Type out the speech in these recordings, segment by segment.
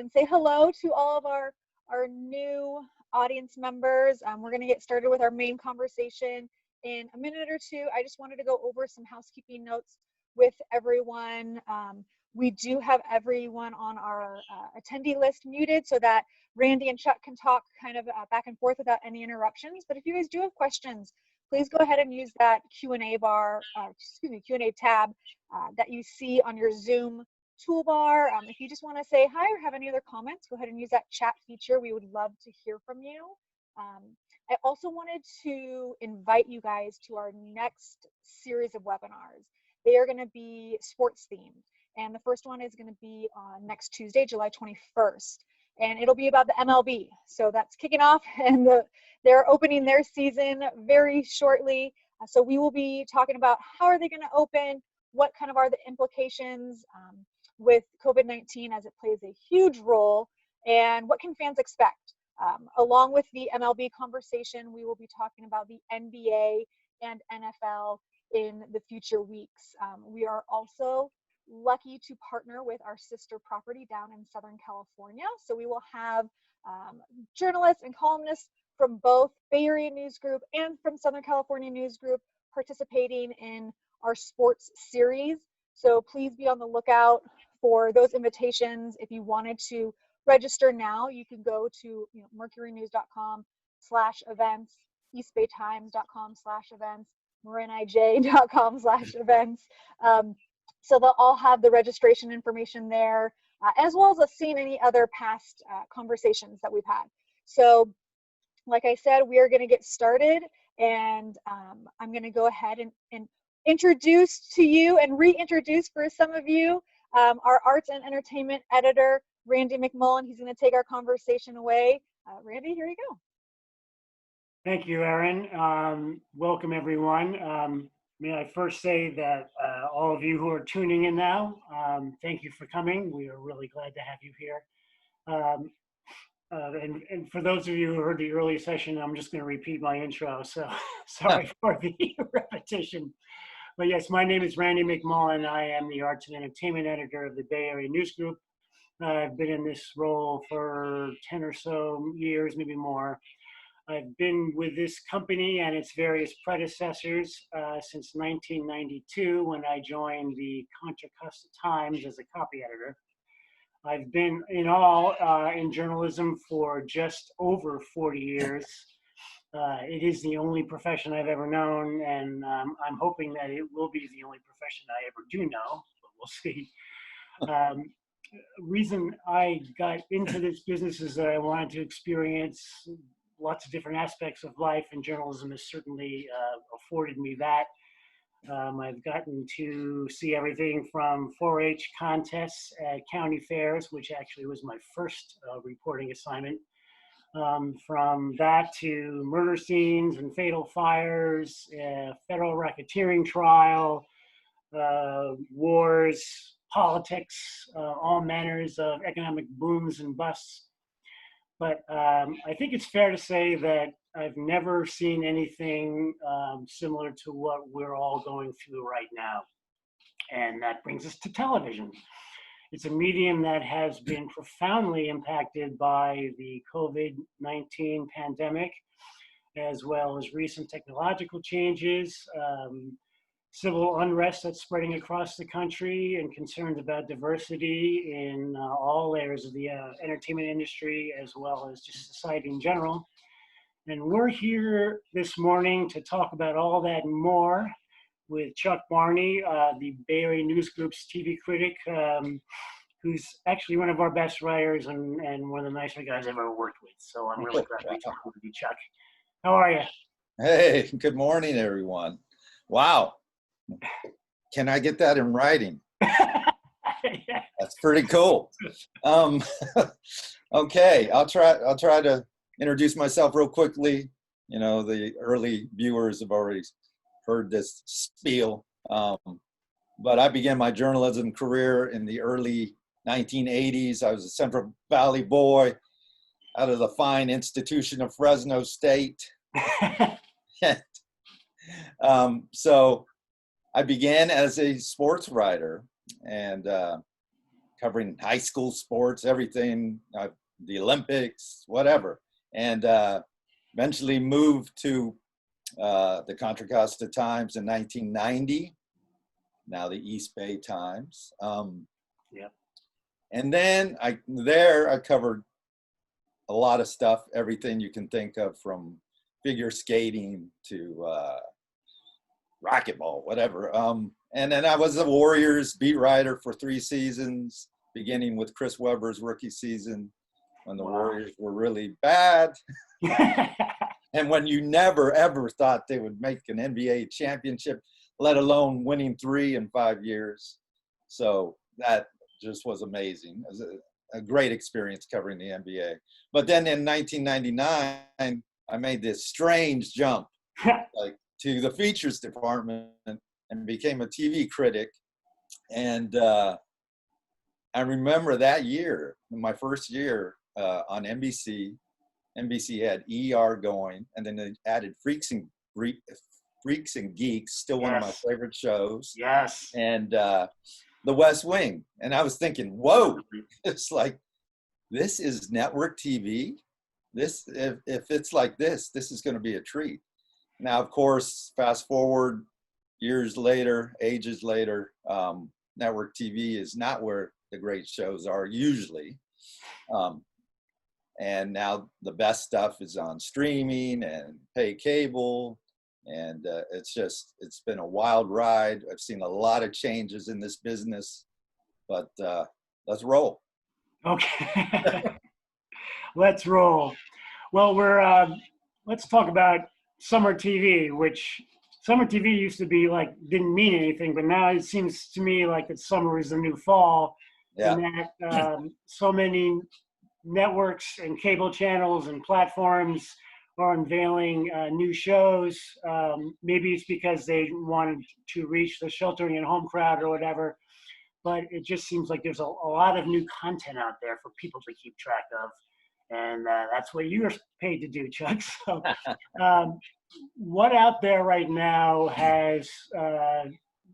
and say hello to all of our new audience members. We're going to get started with our main conversation in a minute or two. I just wanted to go over some housekeeping notes with everyone. We do have everyone on our attendee list muted so that Randy and Chuck can talk kind of back and forth without any interruptions. But if you guys do have questions, please go ahead and use that Q&A bar, Q&A tab that you see on your Zoom toolbar. If you just want to say hi or have any other comments, go ahead and use that chat feature. We would love to hear from you. I also wanted to invite you guys to our next series of webinars. They are going to be sports themed. And the first one is going to be on next Tuesday, July 21st. And it'll be about the MLB. So that's kicking off, and they're opening their season very shortly. So we will be talking about how are they going to open, what kind of are the implications with COVID-19 as it plays a huge role, and what can fans expect. Along with the MLB conversation, we will be talking about the NBA and NFL in the future weeks. We are also lucky to partner with our sister property down in Southern California. So we will have journalists and columnists from both Bay Area News Group and from Southern California News Group participating in our sports series. So please be on the lookout for those invitations. If you wanted to register now, you can go to mercurynews.com/events, eastbaytimes.com/events, marinij.com/events. So they'll all have the registration information there, as well as us seeing any other past conversations that we've had. So like I said, we are going to get started, and I'm going to go ahead and introduce to you and reintroduce for some of you our arts and entertainment editor, Randy McMullen. He's going to take our conversation away. Randy, here you go. Thank you, Erin. Welcome, everyone. May I first say that all of you who are tuning in now, thank you for coming. We are really glad to have you here. And for those of you who heard the early session, I'm just going to repeat my intro, so sorry for the repetition. But yes, my name is Randy McMullen. I am the Arts and Entertainment Editor of the Bay Area News Group. I've been in this role for 10 or so years, maybe more. I've been with this company and its various predecessors since 1992, when I joined the Contra Costa Times as a copy editor. I've been in all in journalism for just over 40 years. It is the only profession I've ever known, and I'm hoping that it will be the only profession I ever do know, but we'll see. Reason I got into this business is that I wanted to experience lots of different aspects of life, and journalism has certainly afforded me that. I've gotten to see everything from 4-H contests at county fairs, which actually was my first reporting assignment. From that to murder scenes and fatal fires, federal racketeering trial, wars, politics, all manners of economic booms and busts. But I think it's fair to say that I've never seen anything similar to what we're all going through right now. And that brings us to television. It's a medium that has been profoundly impacted by the COVID-19 pandemic, as well as recent technological changes, civil unrest that's spreading across the country, and concerns about diversity in all layers of the entertainment industry, as well as just society in general. And we're here this morning to talk about all that and more with Chuck Barney, the Bay Area News Group's TV critic, who's actually one of our best writers and one of the nicer guys I've ever worked with. So I'm really glad to be talking with you, Chuck. How are you? Hey, good morning, everyone. Wow. Can I get that in writing? That's pretty cool. Okay, I'll try to introduce myself real quickly. You know, the early viewers have already heard this spiel. But I began my journalism career in the early 1980s. I was a Central Valley boy out of the fine institution of Fresno State. So I began as a sports writer and covering high school sports, everything, the Olympics, whatever. And eventually moved to the Contra Costa Times in 1990, now the East Bay Times. Yep. And then I covered a lot of stuff, everything you can think of, from figure skating to racquetball, whatever. And then I was the Warriors beat writer for 3 seasons, beginning with Chris Webber's rookie season when the Warriors were really bad. And when you never, ever thought they would make an NBA championship, let alone winning 3 in 5 years. So that just was amazing. It was a great experience covering the NBA. But then in 1999, I made this strange jump like to the features department and became a TV critic. And I remember that year, my first year on NBC. NBC had ER going, and then they added Freaks and Geeks, still one of my favorite shows. Yes. And The West Wing. And I was thinking, whoa, it's like, this is network TV. This, if it's like this is going to be a treat. Now, of course, fast forward years later, ages later, network TV is not where the great shows are usually. And now the best stuff is on streaming and pay cable. And it's been a wild ride. I've seen a lot of changes in this business, but let's roll. Okay. Let's roll. Well, let's talk about summer TV, which summer TV used to be like, didn't mean anything, but now it seems to me like that summer is the new fall. Yeah. And that so many networks and cable channels and platforms are unveiling new shows. Maybe it's because they wanted to reach the sheltering at home crowd or whatever, but it just seems like there's a lot of new content out there for people to keep track of. And that's what you're paid to do, Chuck. So what out there right now has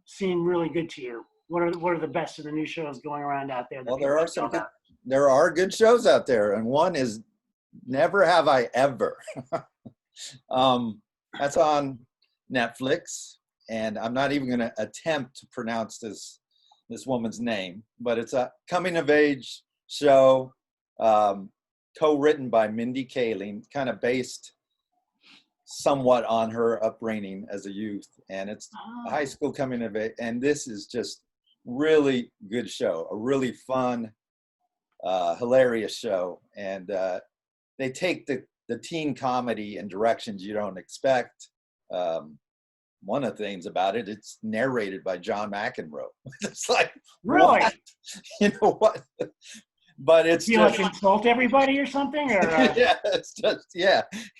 seemed really good to you? What are the best of the new shows going around out there? Well, there are good shows out there, and one is Never Have I Ever. That's on Netflix, and I'm not even going to attempt to pronounce this woman's name, but it's a coming of age show, co-written by Mindy Kaling, kind of based somewhat on her upbringing as a youth, and it's a high school coming of age, and this is just really good show, a really fun, hilarious show, and they take the teen comedy in directions you don't expect. One of the things about it, it's narrated by John McEnroe. It's like, really? What? You know what? But it's just like insult everybody or something, or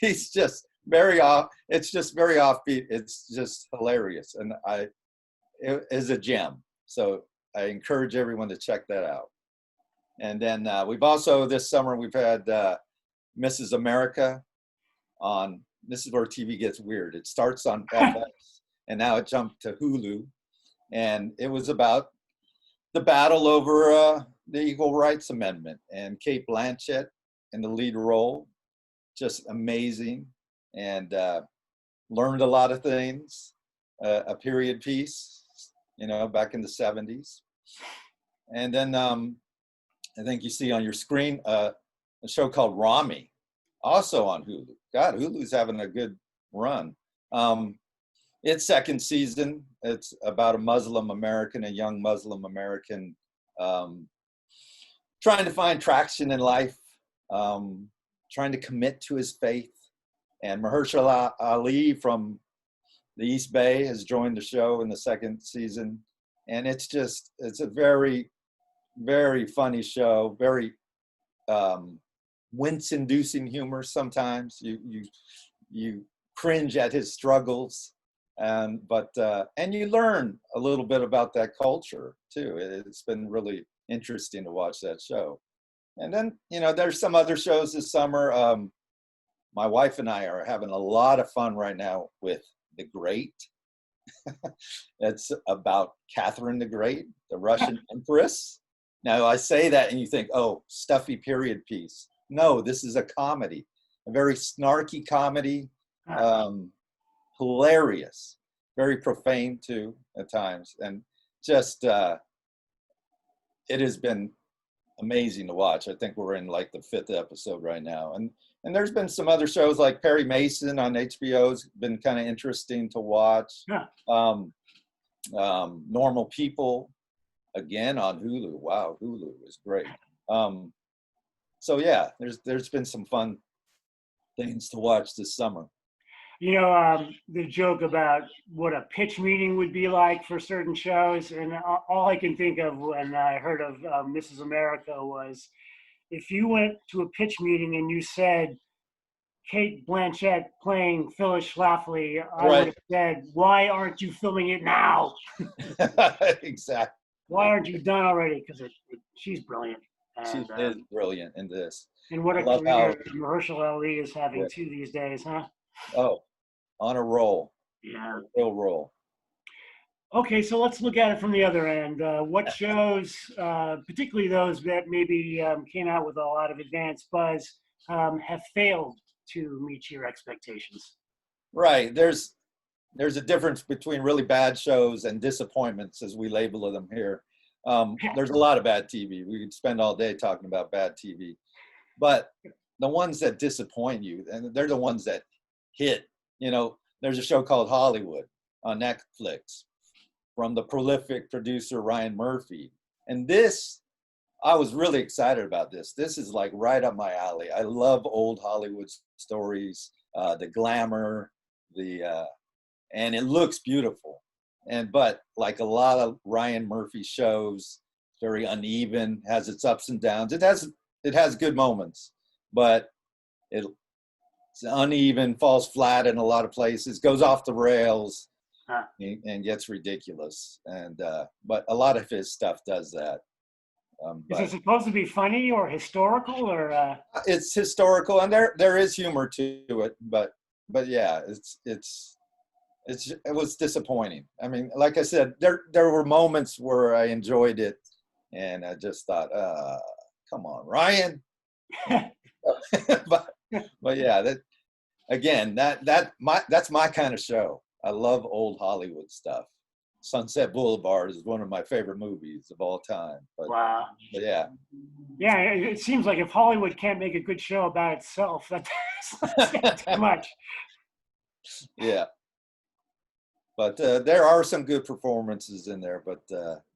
he's just very off. It's just very offbeat. It's just hilarious, and it is a gem. So I encourage everyone to check that out. And then we've also this summer we've had Mrs. America on. This is where TV gets weird. It starts on FX, and now it jumped to Hulu, and it was about the battle over the Equal Rights Amendment, and Cate Blanchett in the lead role, just amazing, and learned a lot of things. A period piece, back in the 70s, and then I think you see on your screen a show called Rami, also on Hulu. God, Hulu's having a good run. Its second season. It's about a young Muslim American, trying to find traction in life, trying to commit to his faith. And Mahershala Ali from the East Bay has joined the show in the second season. And it's a very, very funny show, very wince-inducing humor sometimes. You cringe at his struggles, and you learn a little bit about that culture too. It's been really interesting to watch that show. And then there's some other shows this summer. My wife and I are having a lot of fun right now with The Great. It's about Catherine the Great, the Russian empress. Now I say that and you think, oh, stuffy period piece. No, this is a comedy, a very snarky comedy, hilarious, very profane too at times, and just it has been amazing to watch. I think we're in like the 5th episode right now, and there's been some other shows like Perry Mason on HBO's been kind of interesting to watch. Normal People again on Hulu. Wow, Hulu is great. So yeah, there's been some fun things to watch this summer. You know, the joke about what a pitch meeting would be like for certain shows, and all I can think of when I heard of Mrs. America was if you went to a pitch meeting and you said Kate Blanchett playing Phyllis Schlafly, I would have said, why aren't you filming it now? Exactly. Why aren't you done already? Because she's brilliant. She is brilliant in this. And what a career Mahershala Ali is having too these days, huh? Oh, on a roll. Yeah. Real roll. Okay, so let's look at it from the other end. What shows, particularly those that maybe came out with a lot of advanced buzz, have failed to meet your expectations? Right. There's a difference between really bad shows and disappointments, as we label them here. There's a lot of bad TV. We could spend all day talking about bad TV. But the ones that disappoint you, and they're the ones that hit. You know, there's a show called Hollywood on Netflix from the prolific producer Ryan Murphy. And this, I was really excited about this. This is like right up my alley. I love old Hollywood stories, the glamour, and it looks beautiful. But like a lot of Ryan Murphy shows, very uneven, has its ups and downs. It has good moments, but it's uneven, falls flat in a lot of places, goes off the rails, and gets ridiculous. But a lot of his stuff does that. Is it supposed to be funny or historical, or? It's historical, and there is humor to it, but yeah, it was disappointing. I mean, like I said, there were moments where I enjoyed it, and I just thought, come on, Ryan. but yeah, that's my kind of show. I love old Hollywood stuff. Sunset Boulevard is one of my favorite movies of all time. Wow. But yeah. Yeah, it seems like if Hollywood can't make a good show about itself, that's too much. Yeah. But there are some good performances in there. But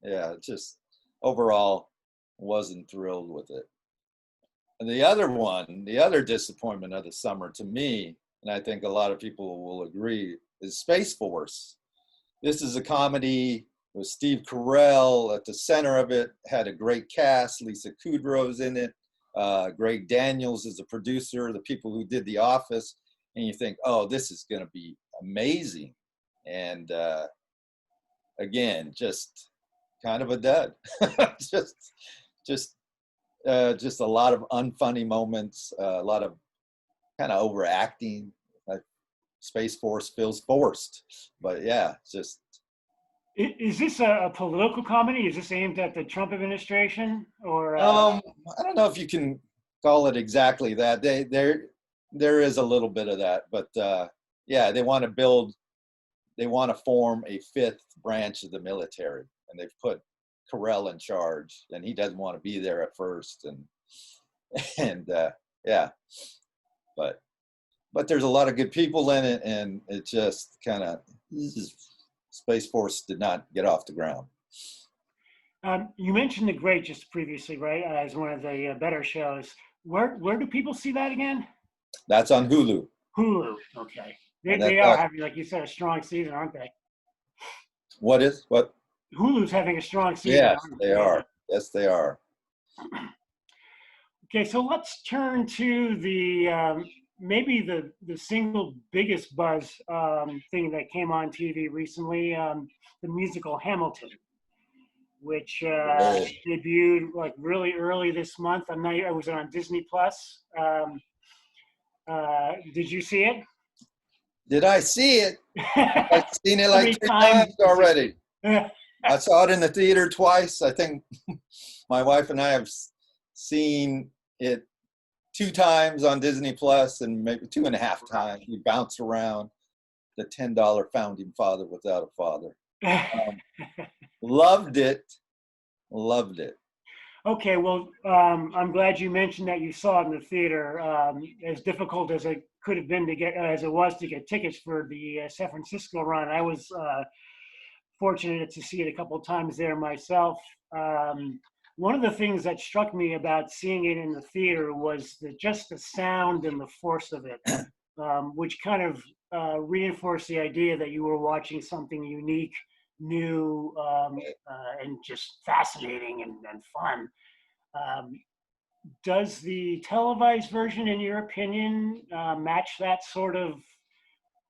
yeah, just overall wasn't thrilled with it. And the other disappointment of the summer to me, and I think a lot of people will agree, is Space Force. This is a comedy with Steve Carell at the center of it, had a great cast. Lisa Kudrow's in it. Greg Daniels is the producer, the people who did The Office. And you think, oh, this is going to be amazing. And again, just kind of a dud. just a lot of unfunny moments, a lot of kind of overacting. Like Space Force feels forced, but yeah, just. Is this a political comedy? Is this aimed at the Trump administration, or? I don't know if you can call it exactly that. There is a little bit of that, but yeah, they want to form a 5th branch of the military, and they've put Carell in charge, and he doesn't want to be there at first, and yeah, but there's a lot of good people in it, and it just kind of Space Force did not get off the ground. You mentioned The Great just previously, right? As one of the better shows. Where do people see that again? That's on Hulu. Hulu, okay. They are having, like you said, a strong season, aren't they? What? Hulu's having a strong season. Yes, they are. Yes, they are. Okay, so let's turn to the maybe the single biggest buzz thing that came on TV recently, the musical Hamilton, which debuted like really early this month. It was on Disney Plus. Did you see it? Did I see it? I've seen it like 3 times already. I saw it in the theater twice. I think my wife and I have seen it 2 times on Disney Plus, and maybe 2.5 times. We bounce around the $10 Founding Father Without a Father. Loved it. Loved it. Okay, well, I'm glad you mentioned that you saw it in the theater. As difficult as it could have been to get, as it was to get tickets for the San Francisco run, I was fortunate to see it a couple of times there myself. One of the things that struck me about seeing it in the theater was just the sound and the force of it, which kind of reinforced the idea that you were watching something unique, new, and just fascinating and fun. Does the televised version, in your opinion, match that sort of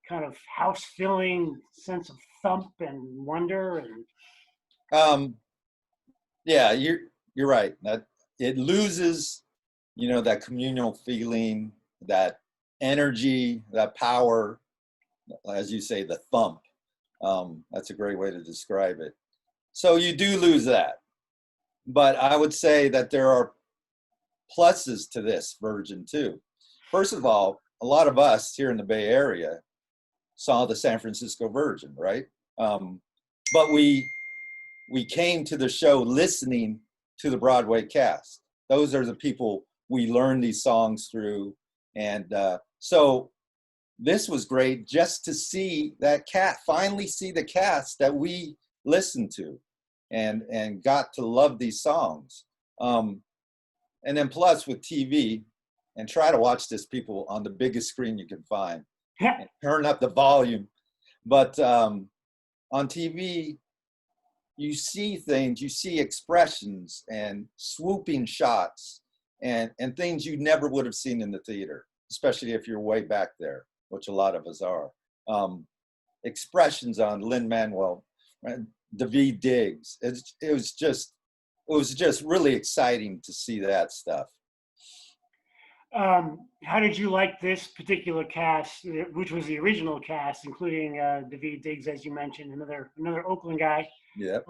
kind of house-filling sense of thump and wonder? And Yeah, you're right. That it loses, that communal feeling, that energy, that power, as you say, the thump. That's a great way to describe it. So you do lose that. But I would say that there are pluses to this version too. First of all, a lot of us here in the Bay Area saw the San Francisco version, right? But we came to the show listening to the Broadway cast. Those are the people we learned these songs through. And so this was great just to see that finally see the cast that we listened to and got to love these songs. And then plus with TV, and try to watch this, people, on the biggest screen you can find. And turn up the volume. But on TV, you see things, you see expressions and swooping shots and things you never would have seen in the theater, especially if you're way back there, which a lot of us are. Expressions on Lin-Manuel, Daveed Diggs. It was just really exciting to see that stuff. How did you like this particular cast, which was the original cast, including Daveed Diggs, as you mentioned, another Oakland guy? Yeah.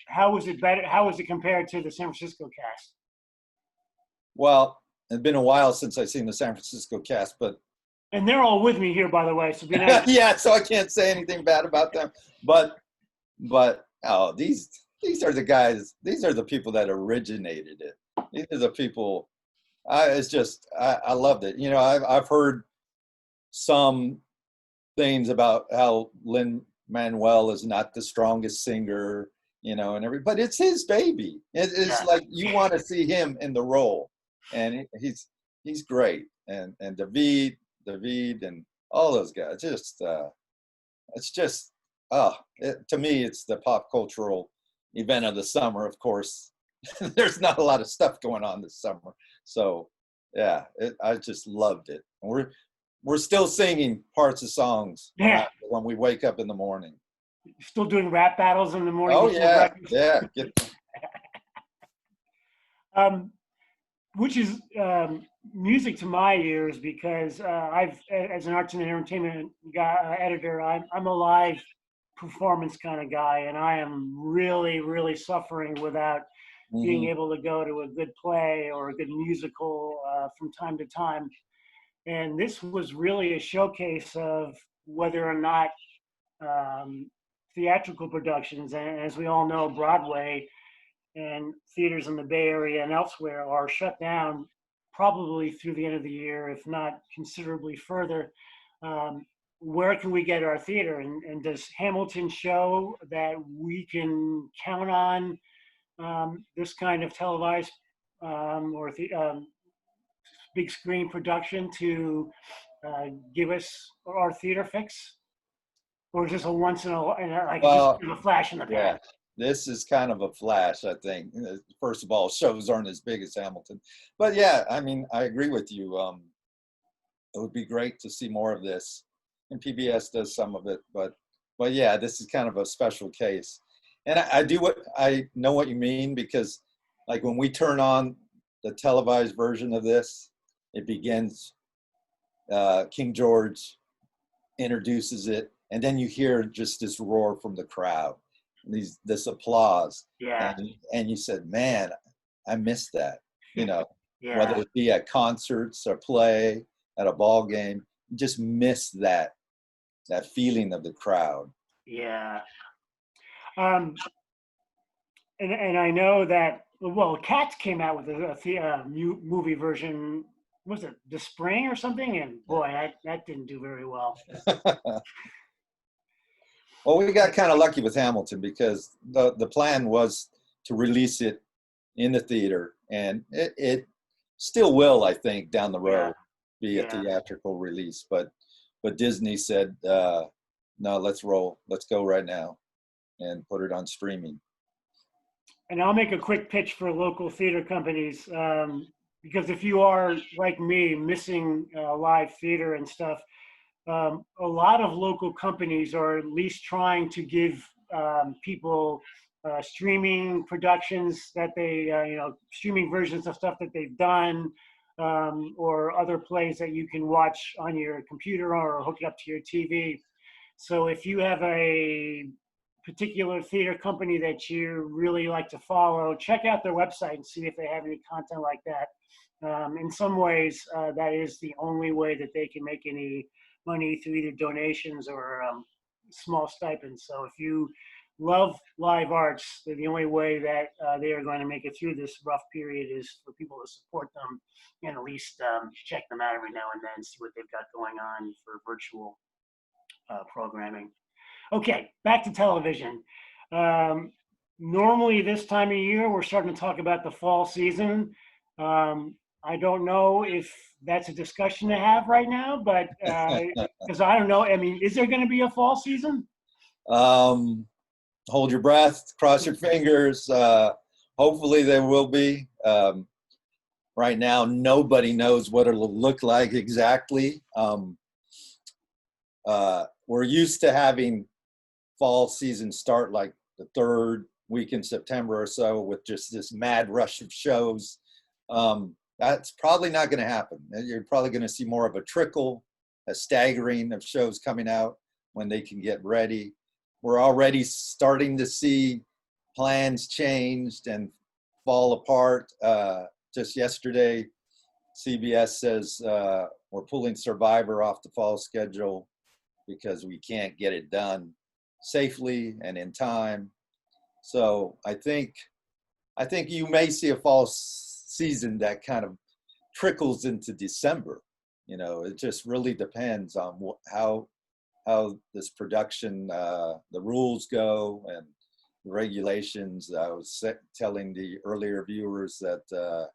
How was it better? How was it compared to the San Francisco cast? Well, it's been a while since I've seen the San Francisco cast, but and they're all with me here, by the way. So be nice. Yeah, so I can't say anything bad about them. But oh, these are the guys. These are the people that originated it. These are the people. I loved it. I've heard some things about how Lin-Manuel is not the strongest singer, but it's his baby. It's like you want to see him in the role, and he's great. And Daveed and all those guys. It's just to me, it's the pop cultural event of the summer. Of course, there's not a lot of stuff going on this summer. So yeah, I just loved it. And we're still singing parts of songs when we wake up in the morning. Still doing rap battles in the morning. Oh yeah, yeah. Which is music to my ears because as an arts and entertainment guy, editor, I'm a live performance kind of guy, and I am really, really suffering without being able to go to a good play or a good musical from time to time. And this was really a showcase of whether or not theatrical productions, and as we all know, Broadway and theaters in the Bay Area and elsewhere are shut down probably through the end of the year, if not considerably further. Where can we get our theater? And does Hamilton show that we can count on this kind of televised or big screen production to give us our theater fix? Or is this a once in a just a flash in the pan? Yeah, this is kind of a flash, I think. First of all, shows aren't as big as Hamilton. But yeah, I mean, I agree with you. It would be great to see more of this. And PBS does some of it, but yeah, this is kind of a special case. And I know what you mean, because like when we turn on the televised version of this, it begins, King George introduces it, and then you hear just this roar from the crowd, this applause. Yeah. And you said, man, I miss that, you know, Yeah. whether it be at concerts or play, at a ball game, you just miss that feeling of the crowd. Yeah. And I know that, well, Cats came out with a new movie version, was it the spring or something? And boy, that didn't do very well. Well, we got kind of lucky with Hamilton because the plan was to release it in the theater, and it still will, I think, down the road be a theatrical release. But Disney said, no, let's go right now and put it on streaming. And I'll make a quick pitch for local theater companies, because if you are like me, missing live theater and stuff, a lot of local companies are at least trying to give people streaming productions that they, streaming versions of stuff that they've done, or other plays that you can watch on your computer or hook it up to your TV. So if you have a particular theater company that you really like to follow, check out their website and see if they have any content like that. In some ways, that is the only way that they can make any money through either donations or small stipends. So if you love live arts, the only way that they are going to make it through this rough period is for people to support them and at least check them out every now and then, see what they've got going on for virtual programming. Okay, back to television. Normally this time of year, we're starting to talk about the fall season. I don't know if that's a discussion to have right now, but because I don't know, I mean, is there going to be a fall season? Hold your breath, cross your fingers. Hopefully there will be. Right now, nobody knows what it'll look like exactly. We're used to having fall season start like the third week in September or so with just this mad rush of shows. That's probably not going to happen. You're probably going to see more of a trickle, a staggering of shows coming out when they can get ready. We're already starting to see plans changed and fall apart. Just yesterday, CBS says we're pulling Survivor off the fall schedule because we can't get it done safely and in time. So I think you may see a fall season that kind of trickles into December. You know, it just really depends on how this production, the rules go and the regulations. I was telling the earlier viewers that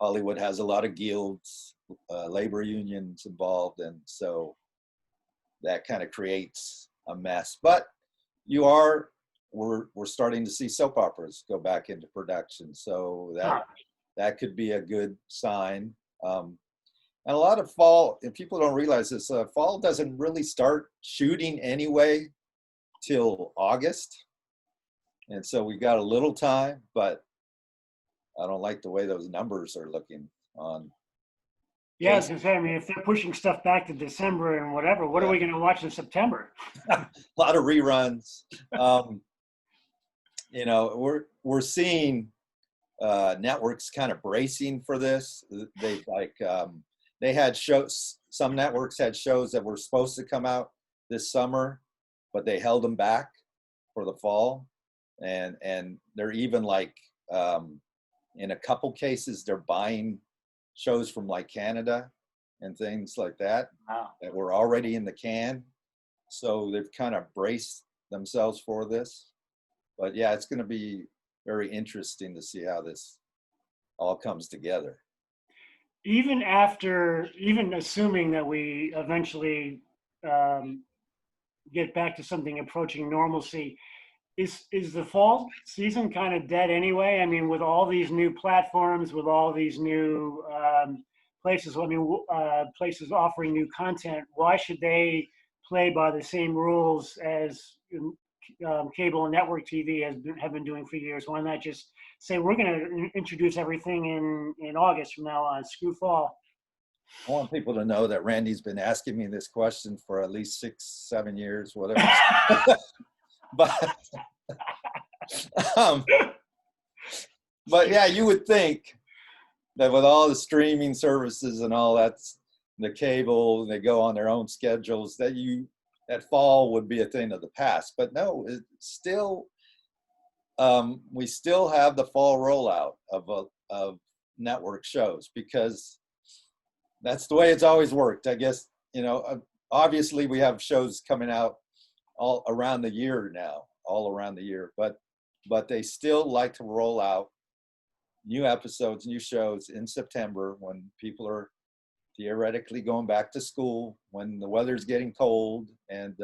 Hollywood has a lot of guilds, labor unions involved, and so that kind of creates a mess. But we're starting to see soap operas go back into production, so that could be a good sign. And a lot of fall, and people don't realize this, fall doesn't really start shooting anyway till August, and so we got a little time. But I don't like the way those numbers are looking on. Yeah, I was gonna say, I mean, if they're pushing stuff back to December and whatever, what are we gonna watch in September? A lot of reruns. You know, we're seeing networks kind of bracing for this. They had shows. Some networks had shows that were supposed to come out this summer, but they held them back for the fall, and they're even like in a couple cases they're buying shows from like Canada and things like that. Wow. That were already in the can. So they've kind of braced themselves for this. But yeah, it's going to be very interesting to see how this all comes together. Even assuming that we eventually get back to something approaching normalcy, is the fall season kind of dead anyway? I mean, with all these new platforms, with all these new places, places offering new content, why should they play by the same rules as cable and network TV have been doing for years? Why not just say we're going to introduce everything in August from now on? Screw fall. I want people to know that Randy's been asking me this question for at least 6-7 years, whatever. But But yeah, you would think that with all the streaming services and all that, the cable, they go on their own schedules, that fall would be a thing of the past. But no, it's still, we still have the fall rollout of network shows, because that's the way it's always worked. I guess, obviously we have shows coming out all around the year now, but they still like to roll out new episodes, new shows in September, when people are theoretically going back to school, when the weather's getting cold and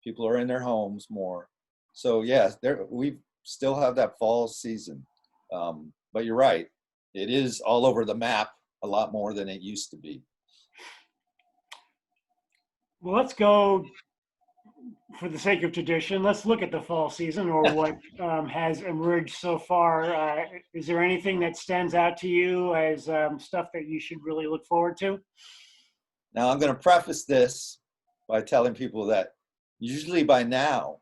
people are in their homes more. So yes, we still have that fall season. But you're right, it is all over the map a lot more than it used to be. Well, let's go, for the sake of tradition, let's look at the fall season, or what has emerged so far. Is there anything that stands out to you as stuff that you should really look forward to? Now, I'm going to preface this by telling people that usually by now,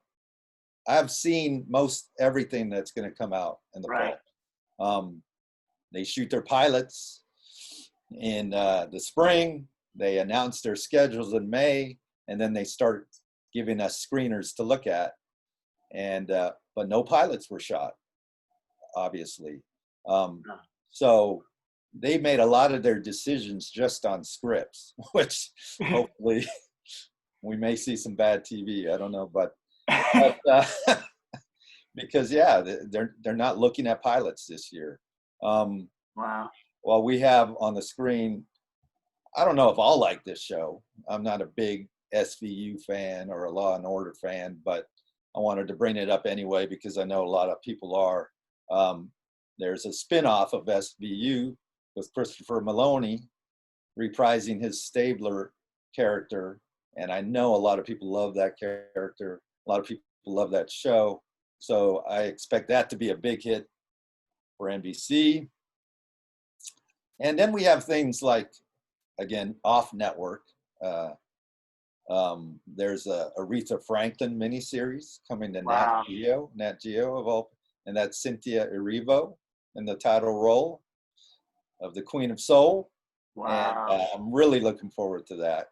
I've seen most everything that's going to come out in the fall. They shoot their pilots in the spring. They announce their schedules in May, and then they start giving us screeners to look at. And but no pilots were shot, obviously. So they made a lot of their decisions just on scripts, which hopefully we may see some bad TV. I don't know, but because they're not looking at pilots this year. Wow. Well, we have on the screen, I don't know if I'll like this show. I'm not a big SVU fan or a Law and Order fan, but I wanted to bring it up anyway because I know a lot of people are. There's a spin-off of SVU with Christopher Maloney reprising his Stabler character, and I know a lot of people love that character. A lot of people love that show, so I expect that to be a big hit for NBC. And then we have things like, again, off-network. There's a Aretha Franklin miniseries coming to Nat Geo of all, and that's Cynthia Erivo in the title role of the Queen of Soul. Wow. And I'm really looking forward to that.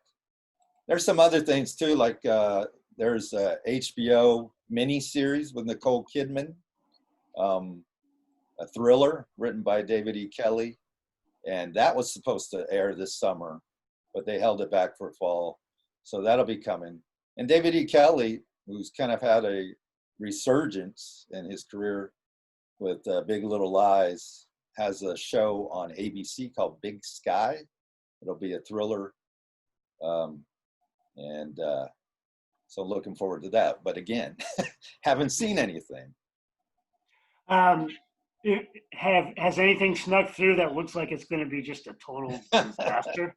There's some other things too, like there's a HBO miniseries with Nicole Kidman, a thriller written by David E. Kelley, and that was supposed to air this summer, but they held it back for fall. So that'll be coming. And David E. Kelley, who's kind of had a resurgence in his career with Big Little Lies, has a show on ABC called Big Sky. It'll be a thriller. So looking forward to that. But again, haven't seen anything. Has anything snuck through that looks like it's going to be just a total disaster?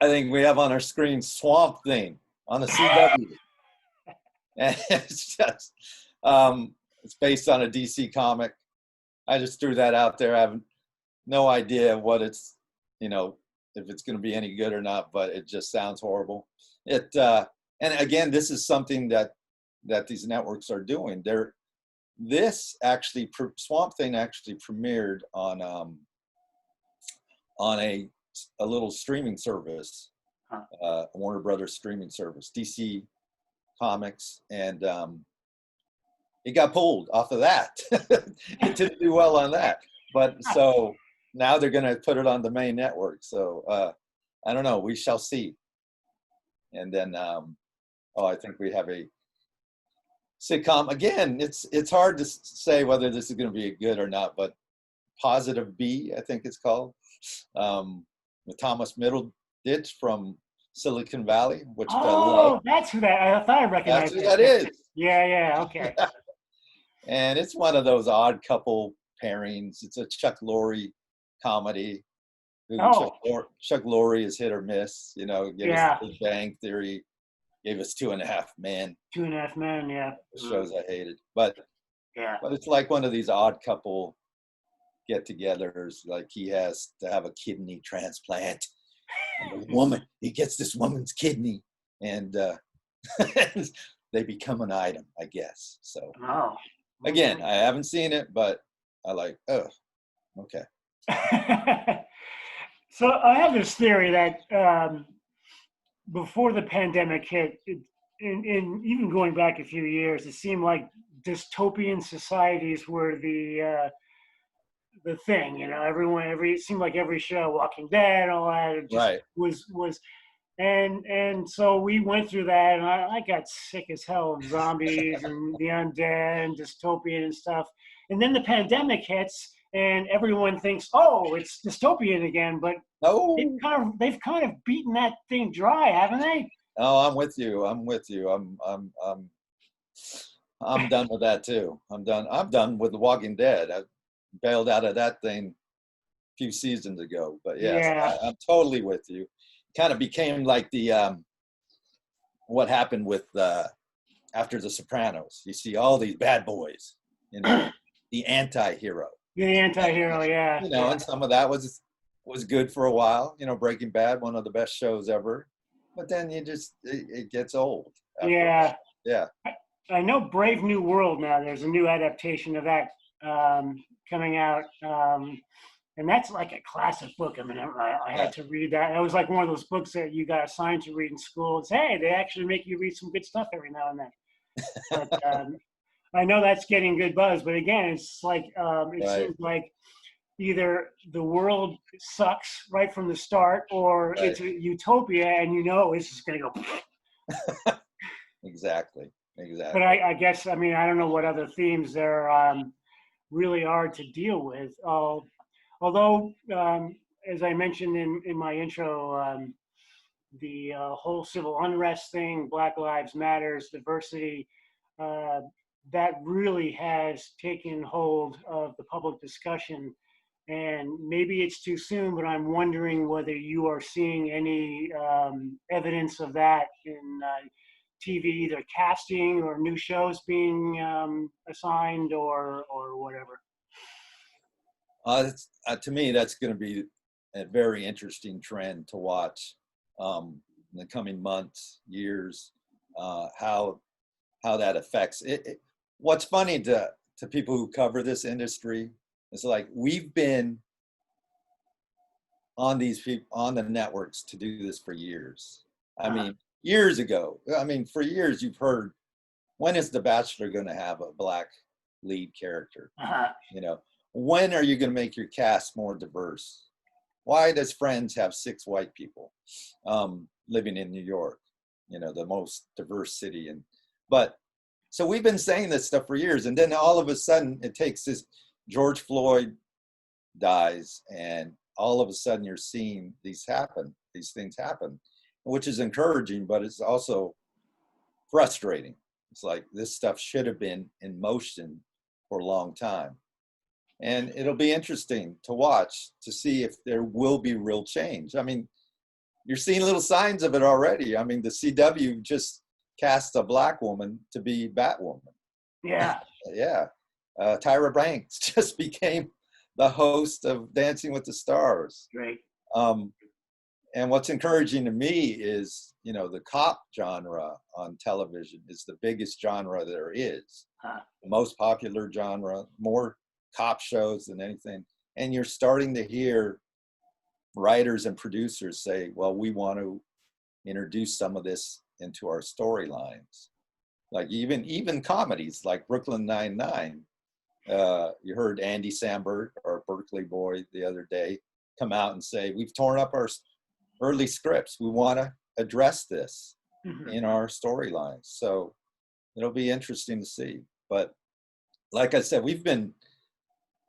I think we have on our screen Swamp Thing on the CW. And it's just, it's based on a DC comic. I just threw that out there. I have no idea what it's, if it's going to be any good or not, but it just sounds horrible. And again, this is something that these networks are doing. Swamp Thing actually premiered on a little streaming service, Warner Brothers streaming service, DC Comics, and it got pulled off of that. It didn't do well on that, but so now they're going to put it on the main network. So I don't know. We shall see. And then I think we have a sitcom again. It's hard to say whether this is going to be good or not, but Positive B, I think it's called. With Thomas Middleditch from Silicon Valley, which I love. That's who that. I thought I recognized. That's who that is. Yeah, okay. And it's one of those odd couple pairings. It's a Chuck Lorre comedy. Chuck Lorre is hit or miss. Gave us Big Bang Theory, gave us 2.5 Men. 2.5 Men, yeah. Shows I hated, but it's like one of these odd couple get-togethers. Like he has to have a kidney transplant. And he gets this woman's kidney, and they become an item, I guess. So Oh. again, I haven't seen it, but I like, oh, okay. So I have this theory that before the pandemic hit, in even going back a few years, it seemed like dystopian societies were the thing. You know, it seemed like every show, Walking Dead, all that, it just Right. was. And so we went through that, and I got sick as hell of zombies and the undead and dystopian and stuff. And then the pandemic hits, and everyone thinks, oh, it's dystopian again. But Oh, they've kind of beaten that thing dry, haven't they? oh, I'm with you. I'm with you. I'm done with that too. I'm done with The Walking Dead. I bailed out of that thing a few seasons ago. But yes, Yeah. I'm totally with you. Kind of became like the what happened with after The Sopranos. You see all these bad boys, you know, the anti-hero. The anti-hero, yeah. You know, and some of that was good for a while. You know, Breaking Bad, one of the best shows ever. But then it gets old. Yeah. Yeah. I know Brave New World now. There's a new adaptation of that coming out. And that's like a classic book. I mean, I had to read that. It was like one of those books that you got assigned to read in school. It's, hey, they actually make you read some good stuff every now and then. But I know that's getting good buzz. But again, it's like, it seems like either the world sucks right from the start, or it's a utopia and you know it's just going to go. Exactly. But I guess, I mean, I don't know what other themes there really are to deal with. Although, as I mentioned in my intro, the whole civil unrest thing, Black Lives Matters, diversity, that really has taken hold of the public discussion. And maybe it's too soon, but I'm wondering whether you are seeing any evidence of that in TV, either casting or new shows being assigned or whatever. To me, that's going to be a very interesting trend to watch in the coming months, years, how that affects it. What's funny to people who cover this industry is like we've been on the networks to do this for years. I mean, years ago. I mean, for years you've heard, when is The Bachelor going to have a black lead character? You know, when are you going to make your cast more diverse? Why does Friends have 6 white people living in New York? You know, the most diverse city. But so we've been saying this stuff for years, and then all of a sudden it takes this, George Floyd dies, and all of a sudden you're seeing these things happen, which is encouraging, but it's also frustrating. It's like this stuff should have been in motion for a long time. And it'll be interesting to watch to see if there will be real change. I mean, you're seeing little signs of it already. I mean, the CW just cast a black woman to be Batwoman. Yeah. Yeah. Tyra Banks just became the host of Dancing with the Stars. Great. And what's encouraging to me is, you know, the cop genre on television is the biggest genre there is. The most popular genre, more cop shows than anything. And you're starting to hear writers and producers say, well, we want to introduce some of this into our storylines. Like even comedies like Brooklyn Nine-Nine. You heard Andy Samberg, our Berkeley boy, the other day come out and say, we've torn up our early scripts. We want to address this in our storylines. So it'll be interesting to see. But like I said, we've been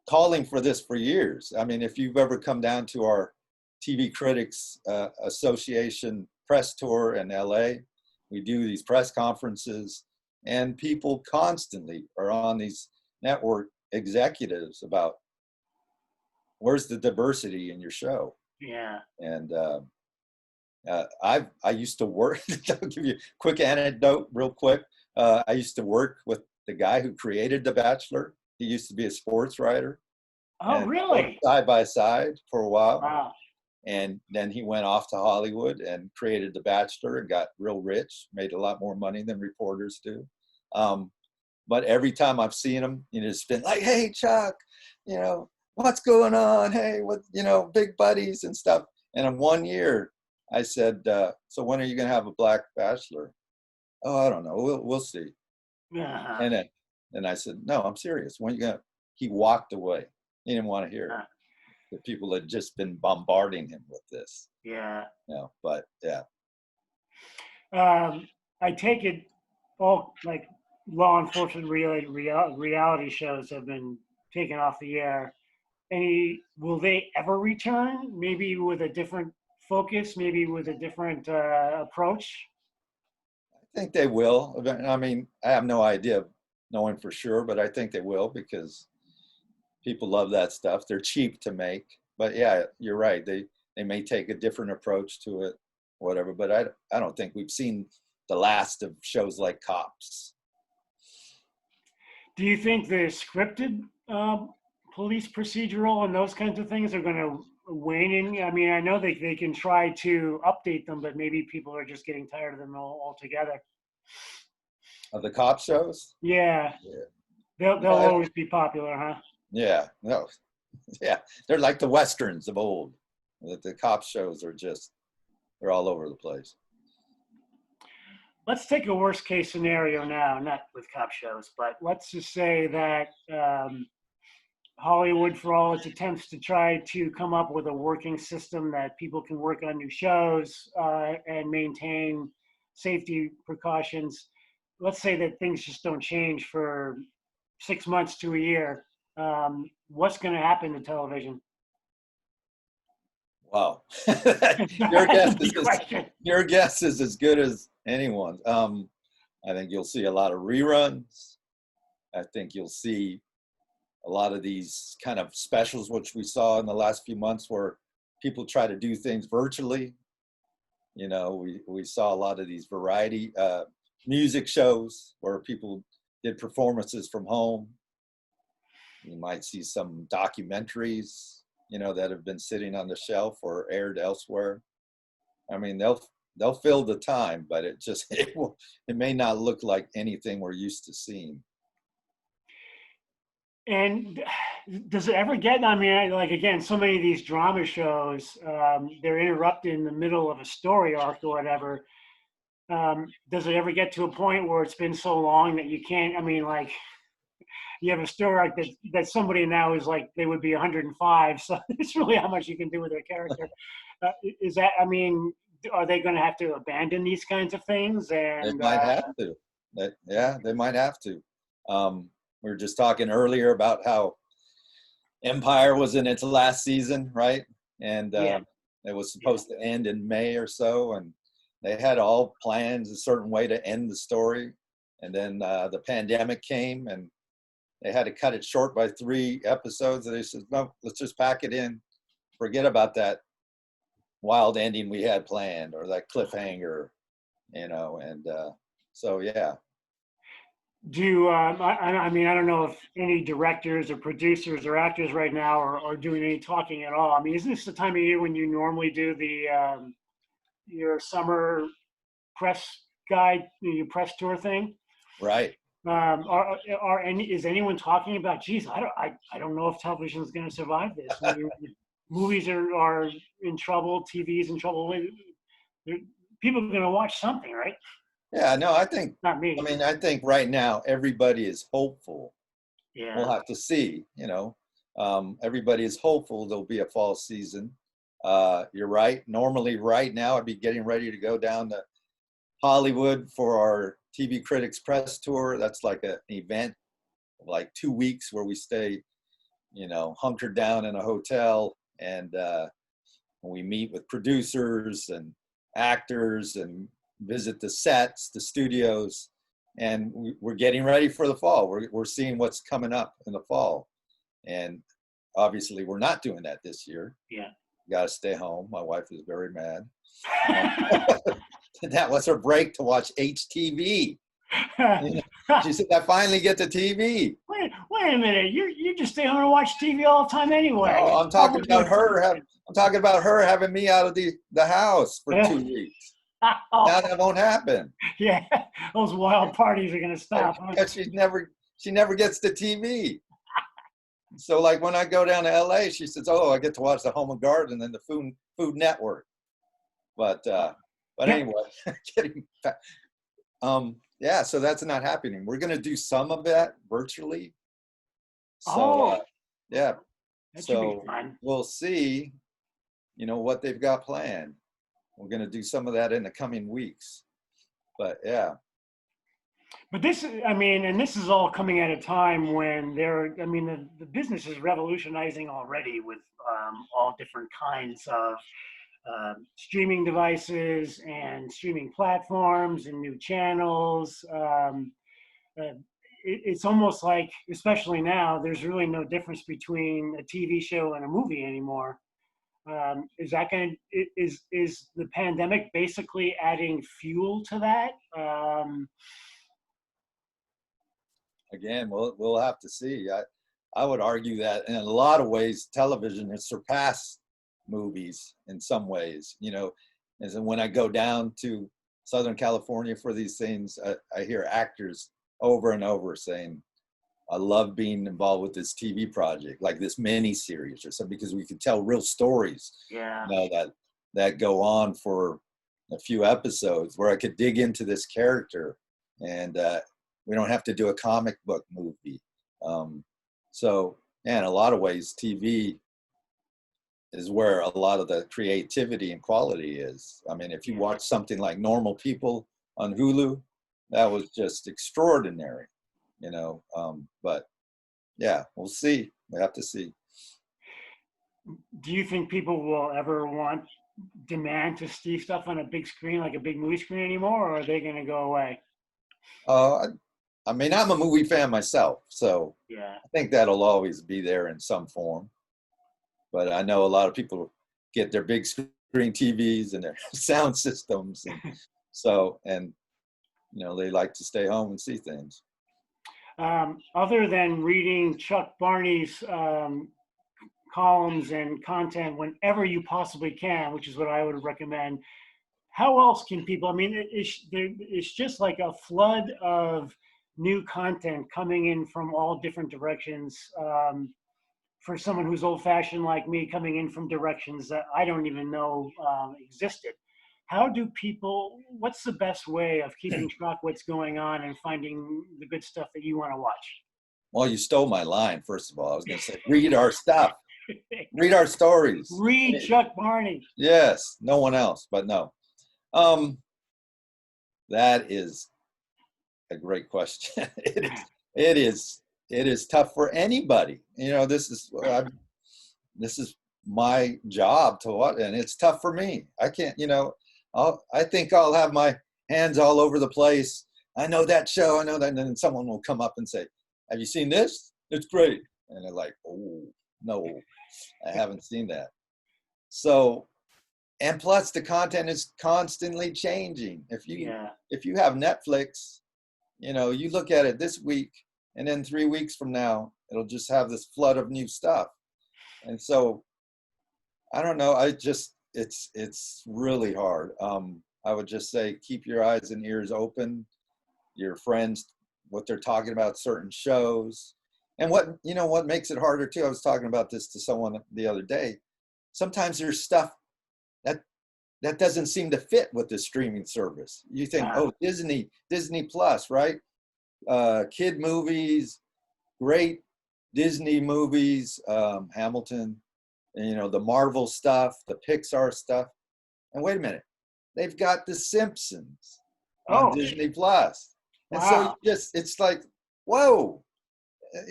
calling for this for years. I mean, if you've ever come down to our TV Critics Association press tour in LA, we do these press conferences, and people constantly are on these network executives about where's the diversity in your show. Yeah. And I used to work. I'll give you a quick anecdote real quick. I used to work with the guy who created The Bachelor. He used to be a sports writer. Oh, really? Side by side for a while. Wow. And then he went off to Hollywood and created The Bachelor and got real rich, made a lot more money than reporters do. But every time I've seen him, it's been like, hey, Chuck, what's going on? Hey, what, big buddies and stuff. And in 1 year, I said, so when are you going to have a black bachelor? Oh, I don't know. We'll see. Uh-huh. And I said, no, I'm serious. When are you going to? He walked away. He didn't want to hear it. The people had just been bombarding him with this. Yeah. But yeah. I take it all like law enforcement reality shows have been taken off the air. Will they ever return? Maybe with a different focus, maybe with a different approach? I think they will. I mean, I have no idea knowing for sure, but I think they will because people love that stuff. They're cheap to make. But yeah, you're right. They may take a different approach to it, whatever. But I don't think we've seen the last of shows like Cops. Do you think the scripted police procedural and those kinds of things are going to wane in? I mean, I know they can try to update them, but maybe people are just getting tired of them altogether. Of the cop shows? Yeah. They'll always be popular, huh? Yeah. No. Yeah. They're like the Westerns of old. The cop shows are they're all over the place. Let's take a worst case scenario now, not with cop shows, but let's just say that Hollywood, for all its attempts to try to come up with a working system that people can work on new shows and maintain safety precautions, let's say that things just don't change for 6 months to a year. What's going to happen to television? Wow. Your guess is as good as anyone's. I think you'll see a lot of reruns. I think you'll see a lot of these kind of specials, which we saw in the last few months where people try to do things virtually. We saw a lot of these variety music shows where people did performances from home. You might see some documentaries, that have been sitting on the shelf or aired elsewhere. I mean, they'll fill the time, but it may not look like anything we're used to seeing. And does it ever get, I mean, like, again, so many of these drama shows, they're interrupted in the middle of a story arc or whatever. Does it ever get to a point where it's been so long that you can't, I mean, like, you have a story arc that somebody now is like, they would be 105. So it's really how much you can do with their character. Is that, I mean, are they going to have to abandon these kinds of things? And they might have to. They might have to. We were just talking earlier about how Empire was in its last season, right? And it was supposed to end in May or so, and they had all plans a certain way to end the story. And then the pandemic came, and they had to cut it short by 3 episodes. And they said, no, let's just pack it in. Forget about that wild ending we had planned or that cliffhanger, and so, yeah. I mean, I don't know if any directors or producers or actors right now are doing any talking at all. I mean, isn't this the time of year when you normally do your summer press guide, your press tour thing? Right. Is anyone talking about, geez, I don't know if television is going to survive this. I mean, movies are in trouble, TV's in trouble. People are going to watch something, right? Yeah, no, I think, not me. I mean, I think right now everybody is hopeful. Yeah. We'll have to see, everybody is hopeful there'll be a fall season. You're right. Normally right now I'd be getting ready to go down to Hollywood for our TV Critics Press Tour. That's like an event of like 2 weeks where we stay, hunkered down in a hotel, and we meet with producers and actors and visit the sets, the studios, and we're getting ready for the fall. We're seeing what's coming up in the fall. And obviously we're not doing that this year. Yeah. Got to stay home. My wife is very mad. That was her break to watch HTV. She said, I finally get the TV. Wait Wait a minute, you just stay home and watch TV all the time anyway. No, I'm talking about her. I'm talking about her having me out of the house for 2 weeks. Oh, Now that won't happen. yeah, those wild parties are gonna stop. Huh? Because she never gets the TV. So like when I go down to LA, she says, "Oh, I get to watch the Home and Garden and the Food Network." But anyway, getting back, yeah. So that's not happening. We're gonna do some of that virtually. So yeah. That should So be fun. we'll see. What they've got planned. We're gonna do some of that in the coming weeks. But yeah. But this is all coming at a time when the business is revolutionizing already with all different kinds of streaming devices and streaming platforms and new channels. It's almost like, especially now, there's really no difference between a TV show and a movie anymore. Is the pandemic basically adding fuel to that? Again, we'll have to see. I would argue that in a lot of ways, television has surpassed movies in some ways. As in when I go down to Southern California for these things, I hear actors over and over saying, "I love being involved with this TV project, like this mini series or something, because we can tell real stories. Yeah. That go on for a few episodes where I could dig into this character and." We don't have to do a comic book movie. So, in a lot of ways, TV is where a lot of the creativity and quality is. I mean, if you watch something like Normal People on Hulu, that was just extraordinary, but yeah, we'll see. We have to see. Do you think people will ever demand to see stuff on a big screen, like a big movie screen anymore, or are they going to go away? I mean, I'm a movie fan myself, so yeah, I think that'll always be there in some form. But I know a lot of people get their big screen TVs and their sound systems, and they like to stay home and see things. Other than reading Chuck Barney's columns and content whenever you possibly can, which is what I would recommend, how else can people? I mean, it's just like a flood of new content coming in from all different directions. For someone who's old-fashioned like me, coming in from directions that I don't even know existed. What's the best way of keeping track of what's going on and finding the good stuff that you want to watch? Well, you stole my line, first of all. I was going to say, read our stuff. Read our stories. Read Chuck Barney. Yes, no one else, but no. That is a great question. It is tough for anybody. This is my job to watch, and it's tough for me. I can't, I think I'll have my hands all over the place. I know that show, I know that, and then someone will come up and say, "Have you seen this? It's great." And they're like, "Oh, no, I haven't seen that." So, and plus the content is constantly changing. If you have Netflix, you look at it this week, and then 3 weeks from now, it'll just have this flood of new stuff. And so, I don't know. It's really hard. I would just say, keep your eyes and ears open. Your friends, what they're talking about, certain shows. And what makes it harder too, I was talking about this to someone the other day. Sometimes there's stuff that doesn't seem to fit with the streaming service. You think, oh, Disney Plus, right? Kid movies, great Disney movies, Hamilton, and, the Marvel stuff, the Pixar stuff. And wait a minute, they've got The Simpsons on Disney Plus. And so it's like, whoa,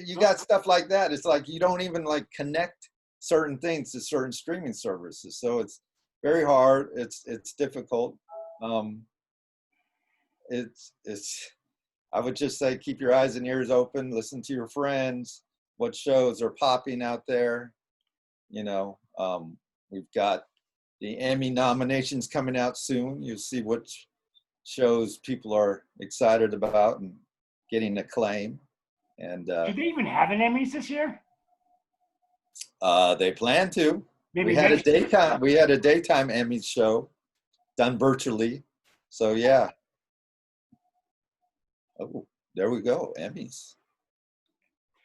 you got stuff like that. It's like you don't even connect certain things to certain streaming services. So it's very hard. It's difficult. I would just say, keep your eyes and ears open, listen to your friends, what shows are popping out there. We've got the Emmy nominations coming out soon. You'll see which shows people are excited about and getting acclaim. And Do they even have an Emmys this year? they plan to. Maybe We had a next year. daytime Emmys show done virtually. So yeah. Oh, there we go. Emmys.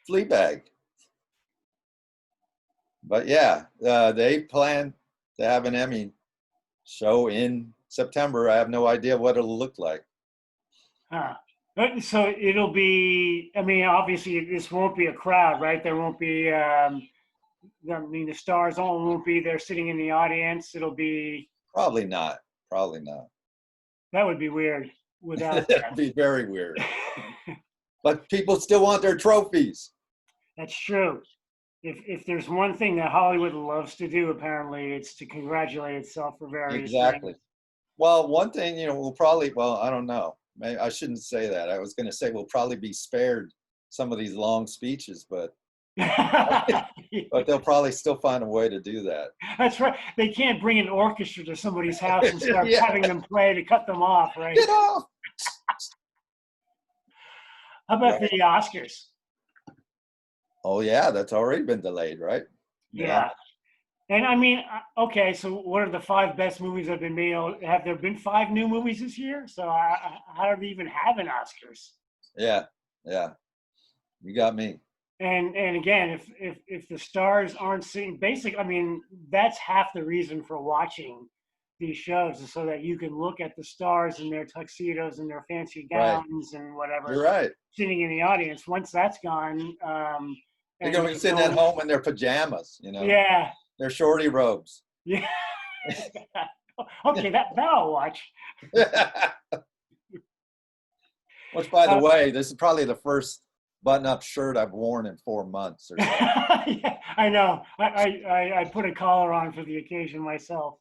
Fleabag. But yeah, they plan to have an Emmy show in September. I have no idea what it'll look like. Huh. So it'll be, I mean, obviously this won't be a crowd, right? There won't be, I mean, the stars all won't be there sitting in the audience. It'll be, Probably not. Probably not. that would be weird without It'd be very weird. But people still want their trophies. That's true. If there's one thing that Hollywood loves to do, apparently, it's to congratulate itself for various Exactly. things. Well, one thing, we'll probably, well, I don't know. Maybe I shouldn't say that. I was going to say we'll probably be spared some of these long speeches, but they'll probably still find a way to do that. That's right. They can't bring an orchestra to somebody's house and start Yeah. having them play to cut them off, right? Get off! How about Right. the Oscars? Oh yeah, that's already been delayed, right? Yeah. And I mean, okay, so what are the 5 best movies that have been made? Have there been 5 new movies this year? So how do we even have an Oscars? Yeah. You got me. And again, if the stars aren't sitting, I mean, that's half the reason for watching these shows is so that you can look at the stars in their tuxedos and their fancy gowns and whatever You're right. sitting in the audience. Once that's gone, They're going to be sitting at home in their pajamas, Yeah, their shorty robes. yeah. Okay, that I'll watch. Which, by the way, this is probably the first button-up shirt I've worn in 4 months. Or Yeah, I know. I put a collar on for the occasion myself.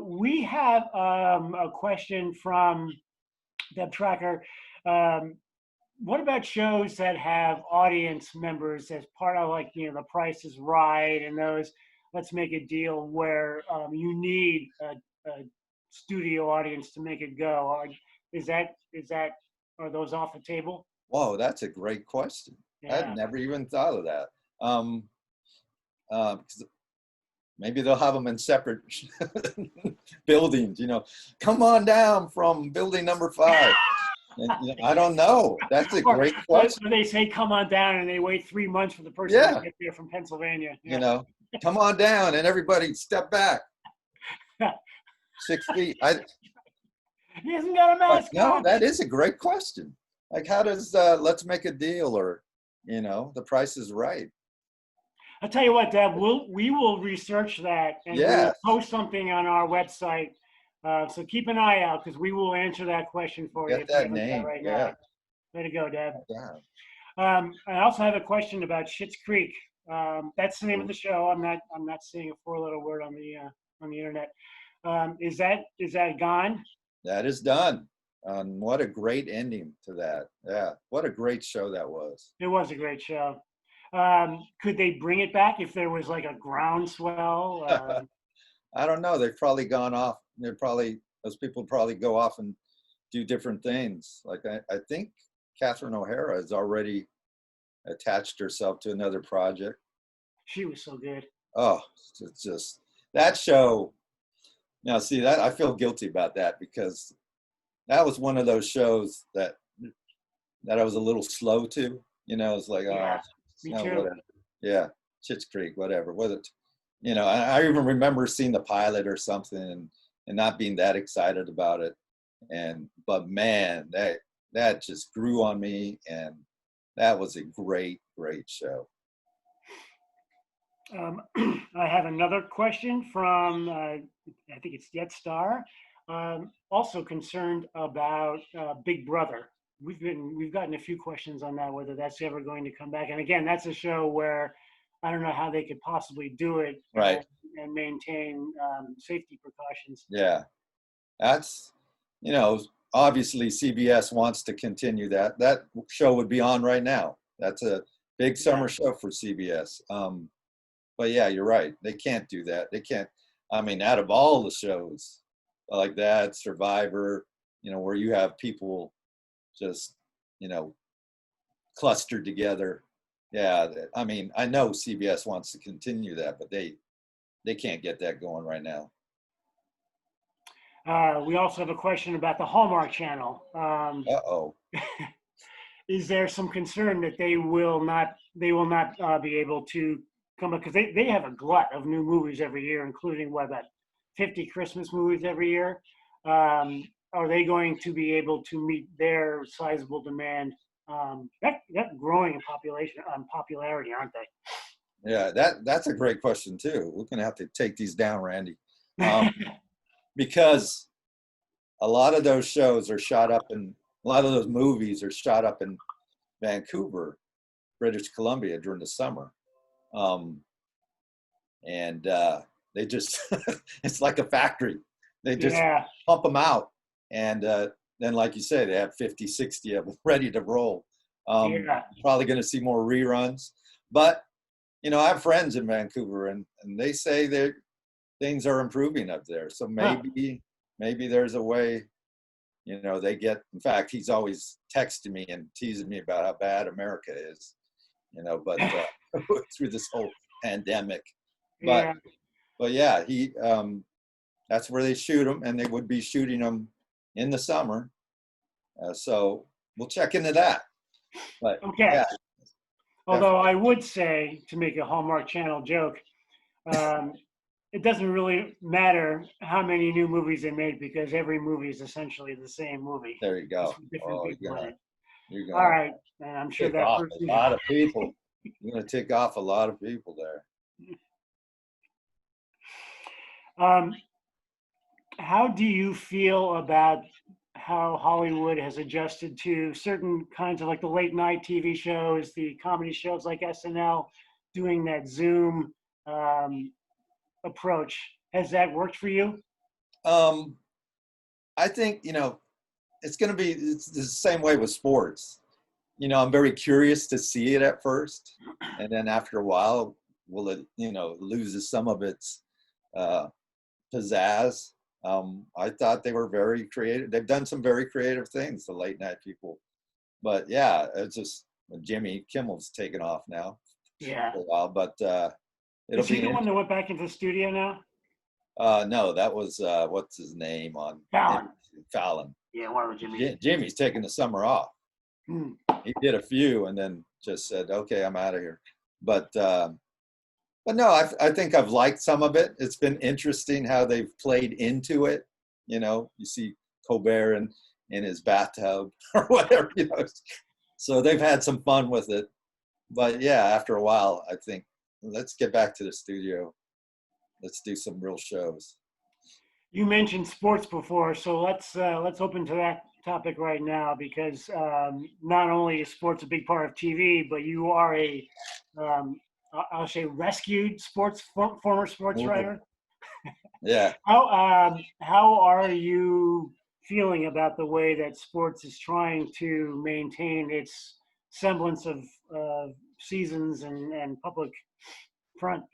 We have a question from Deb Tracker. What about shows that have audience members as part of, like, The Price is Right and those? Let's make a deal where you need a studio audience to make it go. Are those off the table? Whoa, that's a great question. Yeah. I'd never even thought of that. 'Cause maybe they'll have them in separate buildings. Come on down from building number 5. And, I don't know. That's a great question. Or they say, come on down, and they wait 3 months for the person Yeah. to get there from Pennsylvania. Yeah. Come on down, and everybody step back 6 feet. He hasn't got a mask No, on. that is a great question. Like, how does Let's Make a Deal or The Price is Right? I'll tell you what, Deb, we will research that and Yes. we'll post something on our website. So keep an eye out because we will answer that question for you. Get if we that haven't done name. right Yeah. now. Way to go, Deb. Yeah. I also have a question about Schitt's Creek. That's the name of the show. I'm not saying a 4-letter word on the internet. Is that gone? That is done. What a great ending to that. Yeah. What a great show that was. It was a great show. Could they bring it back if there was like a groundswell? I don't know. They've probably gone off. Those people probably go off and do different things. Like I think Catherine O'Hara has already attached herself to another project. She was so good. Oh, it's just that show. Now, see that I feel guilty about that because that was one of those shows that I was a little slow to. It's like, Yeah, me too. whatever. Yeah, Schitt's Creek, whatever. I even remember seeing the pilot or something and not being that excited about it. But man, that just grew on me, and that was a great, great show. I have another question from, I think it's Jet Star, also concerned about Big Brother. We've gotten a few questions on that, whether that's ever going to come back. And again, that's a show where I don't know how they could possibly do it, Right, and maintain safety precautions. yeah. That's, obviously CBS wants to continue that. That show would be on right now. That's a big summer show for CBS. But yeah, you're right. They can't do that. They can't. I mean, out of all the shows like that, Survivor, where you have people just you know, clustered together. Yeah, I mean, I know CBS wants to continue that, but they can't get that going right now. We also have a question about the Hallmark Channel. Uh-oh. Is there some concern that they will not be able to come up, because they have a glut of new movies every year, including what, about 50 Christmas movies every year. Are they going to be able to meet their sizable demand? That growing in population, popularity, aren't they? Yeah, that's a great question too. We're gonna have to take these down, Randy, because a lot of those shows are shot up in, a lot of those movies are shot up in Vancouver, British Columbia during the summer. And they just, it's like a factory. They just pump them out. And then, like you said, they have 50, 60 of them ready to roll. Probably going to see more reruns. But, you know, I have friends in Vancouver, and they say that things are improving up there. So maybe there's a way, you know, they get, in fact, he's always texting me and teasing me about how bad America is, you know, but through this whole pandemic. But yeah, he, that's where they shoot them, and they would be shooting them in the summer. So we'll check into that. But okay. Yeah, although I would say, to make a Hallmark Channel joke, it doesn't really matter how many new movies they make, because every movie is essentially the same movie. there you go. Different people in it. You're All gonna right, and I'm sure tick that off person. a lot of people. You're gonna tick off a lot of people there. How do you feel about how Hollywood has adjusted to certain kinds of, like, the late night TV shows, the comedy shows like SNL, doing that Zoom approach? Has that worked for you? I think, you know, it's the same way with sports. You know, I'm very curious to see it at first, and then after a while, will it, you know, loses some of its pizzazz. I thought they were very creative. They've done some very creative things, the late night people. But yeah, it's just Jimmy Kimmel's taken off now Yeah. for a while. But it'll Is he be the one that went back into the studio now? no, that was what's his name on Fallon. Fallon. Yeah, one of the Jimmy. Jimmy's taking the summer off. He did a few and then just said, "Okay, I'm out of here." But no, I think I've liked some of it. It's been interesting how they've played into it. You know, you see Colbert in his bathtub or whatever, you know. So they've had some fun with it. But yeah, after a while, I think, let's get back to the studio. Let's do some real shows. You mentioned sports before, so let's open to that topic right now, because not only is sports a big part of TV, but you are a I'll say rescued former sports writer. Yeah. How are you feeling about the way that sports is trying to maintain its semblance of seasons and public front?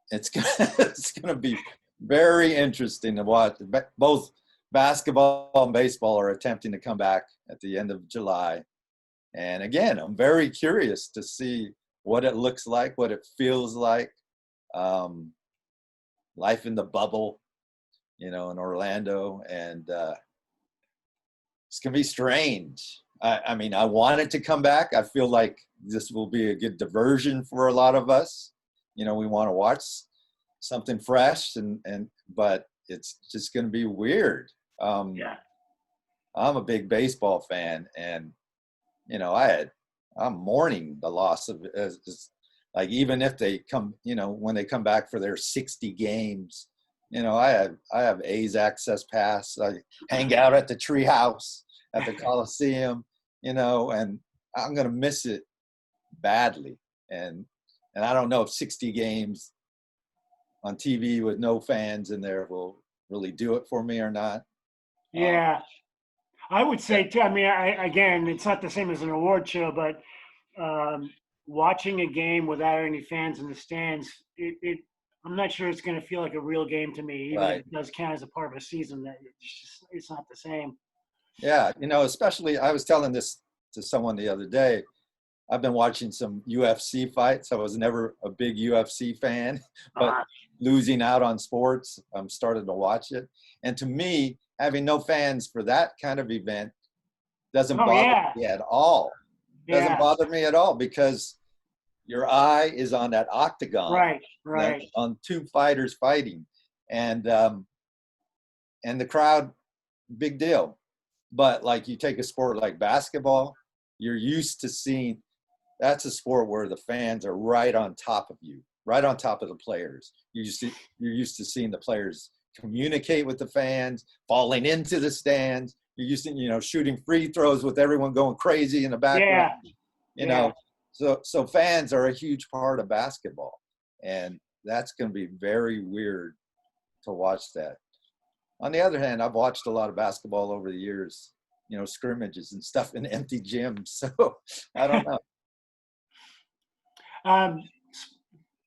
It's gonna be very interesting to watch. Both basketball and baseball are attempting to come back at the end of July. And again, I'm very curious to see what it looks like, what it feels like. Life in the bubble, you know, in Orlando. And it's going to be strange. I mean, I want it to come back. I feel like this will be a good diversion for a lot of us. You know, we want to watch something fresh, but it's just going to be weird. Yeah. I'm a big baseball fan, and you know, I'm mourning the loss of it. Like, even if they come, you know, when they come back for their 60 games, you know, I have A's access pass. I hang out at the treehouse at the Coliseum, you know, and I'm gonna miss it badly. And I don't know if 60 games on TV with no fans in there will really do it for me or not. Yeah. I would say too. I mean, again, it's not the same as an award show, but watching a game without any fans in the stands, I'm not sure it's going to feel like a real game to me, even if it does count as a part of a season. That it's not the same. Yeah, especially I was telling this to someone the other day. I've been watching some UFC fights. I was never a big UFC fan, but Uh, losing out on sports, I'm starting to watch it. And to me, having no fans for that kind of event doesn't oh bother yeah, me at all. Doesn't yeah, bother me at all because your eye is on that octagon, right, right. on two fighters fighting, and and the crowd, big deal. But like you take a sport like basketball, you're used to seeing that's a sport where the fans are right on top of you, right on top of the players. You're used to seeing the players communicate with the fans, falling into the stands. You're used to, shooting free throws with everyone going crazy in the background. Yeah, You yeah. know, so fans are a huge part of basketball, and that's going to be very weird to watch that. On the other hand, I've watched a lot of basketball over the years, scrimmages and stuff in empty gyms. So I don't know. Um,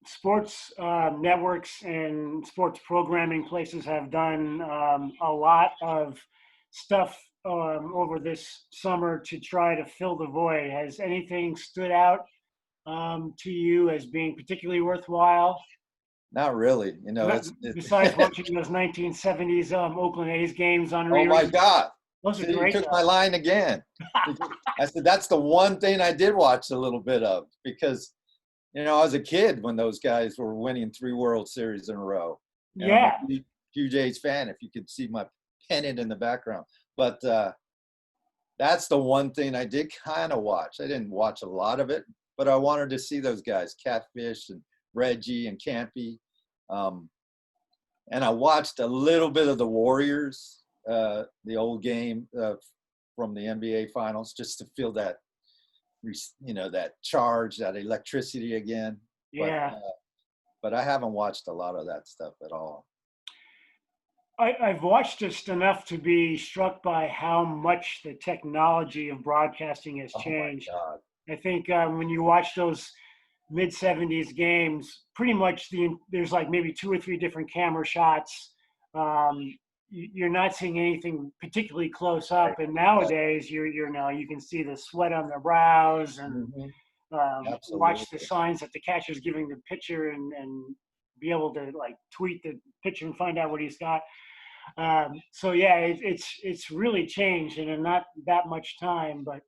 Sports networks and sports programming places have done a lot of stuff over this summer to try to fill the void. Has anything stood out to you as being particularly worthwhile? Not really. Not, besides watching those 1970s Oakland A's games on Oh my reruns, God. those are See, you great. took my line again. I said, that's the one thing I did watch a little bit of because, I was a kid when those guys were winning 3 World Series in a row. And I'm a Yeah, huge A's fan, if you could see my pennant in the background. But that's the one thing I did kind of watch. I didn't watch a lot of it, but I wanted to see those guys, Catfish and Reggie and Campy. And I watched a little bit of the Warriors, the old game from the NBA Finals, just to feel that, that charge, that electricity again. yeah. But I haven't watched a lot of that stuff at all. I've watched just enough to be struck by how much the technology of broadcasting has Oh my changed. God. I think when you watch those mid 70s games, pretty much there's like maybe 2 or 3 different camera shots. You're not seeing anything particularly close Right. up. And nowadays, you're now you can see the sweat on their brows and Mhm. watch the Absolutely. signs that the catcher's giving the pitcher and be able to like tweet the pitcher and find out what he's got. So yeah, it's really changed in not that much time, but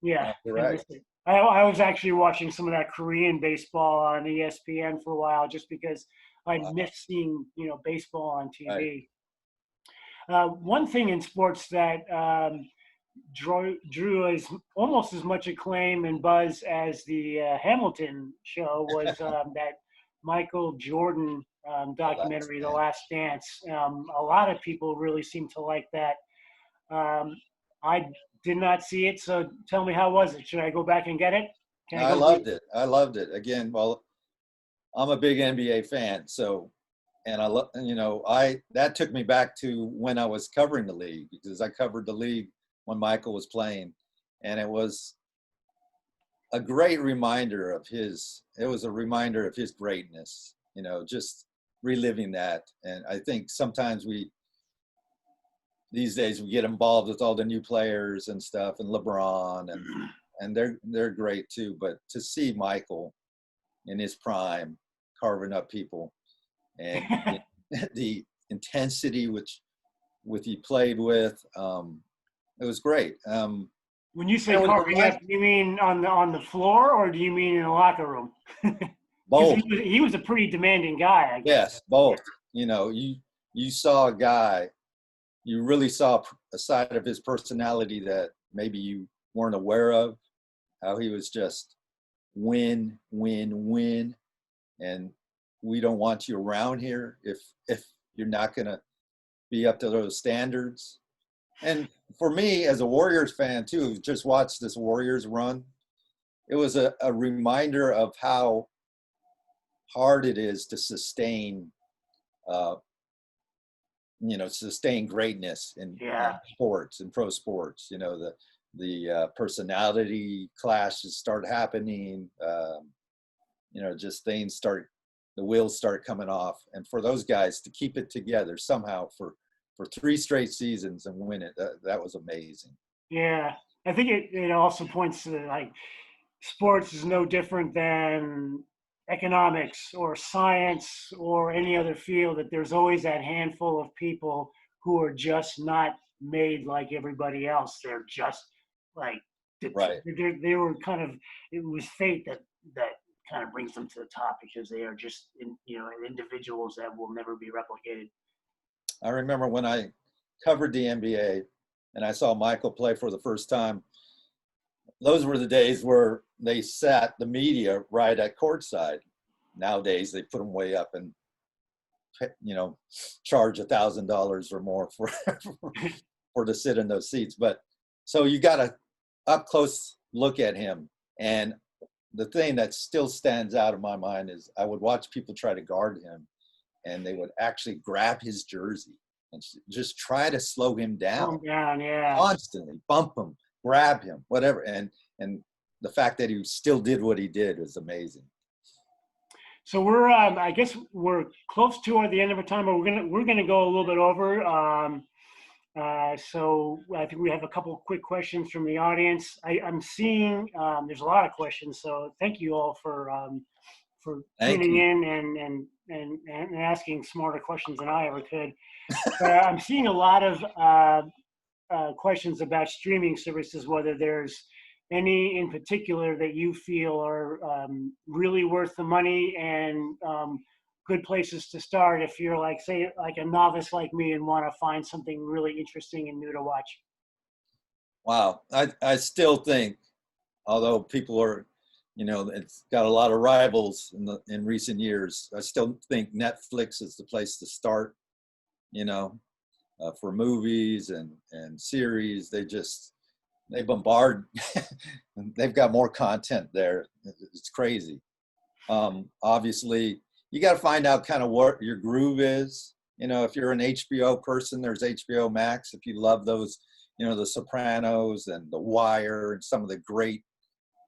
yeah, You're I right. miss it. I was actually watching some of that Korean baseball on ESPN for a while, just because I Wow. miss seeing baseball on Right. TV. One thing in sports that drew almost as much acclaim and buzz as the Hamilton show was that Michael Jordan The Last documentary, The Dance. Last Dance. A lot of people really seem to like that. I did not see it, so tell me, how was it? Should I go back and get it? Can I I go read? loved it. I loved it. Again, well, I'm a big NBA fan, so and I love, that took me back to when I was covering the league because I covered the league when Michael was playing, and it was a great reminder of his. It was a reminder of his greatness, just reliving that. And I think sometimes these days we get involved with all the new players and stuff, and LeBron, and they're great too. But to see Michael in his prime carving up people and the intensity with he played with. It was great. When you say And it carving reminds up, do you mean on the floor or do you mean in the locker room? Because both. he was a pretty demanding guy, I guess. Yes, both. You saw a guy. You really saw a side of his personality that maybe you weren't aware of. How he was just win, win, win, and we don't want you around here if you're not gonna be up to those standards. And for me, as a Warriors fan too, just watch this Warriors run. It was a reminder of how hard it is to sustain, uh, sustain greatness in Yeah. sports and pro sports. The personality clashes start happening. Just the wheels start coming off, and for those guys to keep it together somehow for for 3 straight seasons and win it. That was amazing. Yeah, I think it also points to like sports is no different than economics or science or any other field, that there's always that handful of people who are just not made like everybody else. They're just like, Right. they were kind of, it was fate that kind of brings them to the top, because they are just, individuals that will never be replicated. I remember when I covered the NBA and I saw Michael play for the first time. Those were the days where they sat the media right at courtside. Nowadays, they put them way up and, charge $1,000 or more for to sit in those seats. But so you got a up close look at him. And the thing that still stands out in my mind is I would watch people try to guard him, and they would actually grab his jersey and just try to slow him down. Yeah. Constantly bump him, grab him, whatever. And the fact that he still did what he did was amazing. So we're, I guess we're close to the end of our time, but we're gonna go a little bit over. So I think we have a couple of quick questions from the audience. I'm seeing there's a lot of questions, so thank you all for tuning in and asking smarter questions than I ever could. I'm seeing a lot of questions about streaming services, whether there's any in particular that you feel are really worth the money and good places to start if you're like, say, like a novice like me and want to find something really interesting and new to watch. Wow. I still think, although people are, it's got a lot of rivals in recent years, I still think Netflix is the place to start, for movies and series. They bombard. They've got more content there. It's crazy. Obviously, you got to find out kind of what your groove is. If you're an HBO person, there's HBO Max. If you love those, The Sopranos and The Wire and some of the great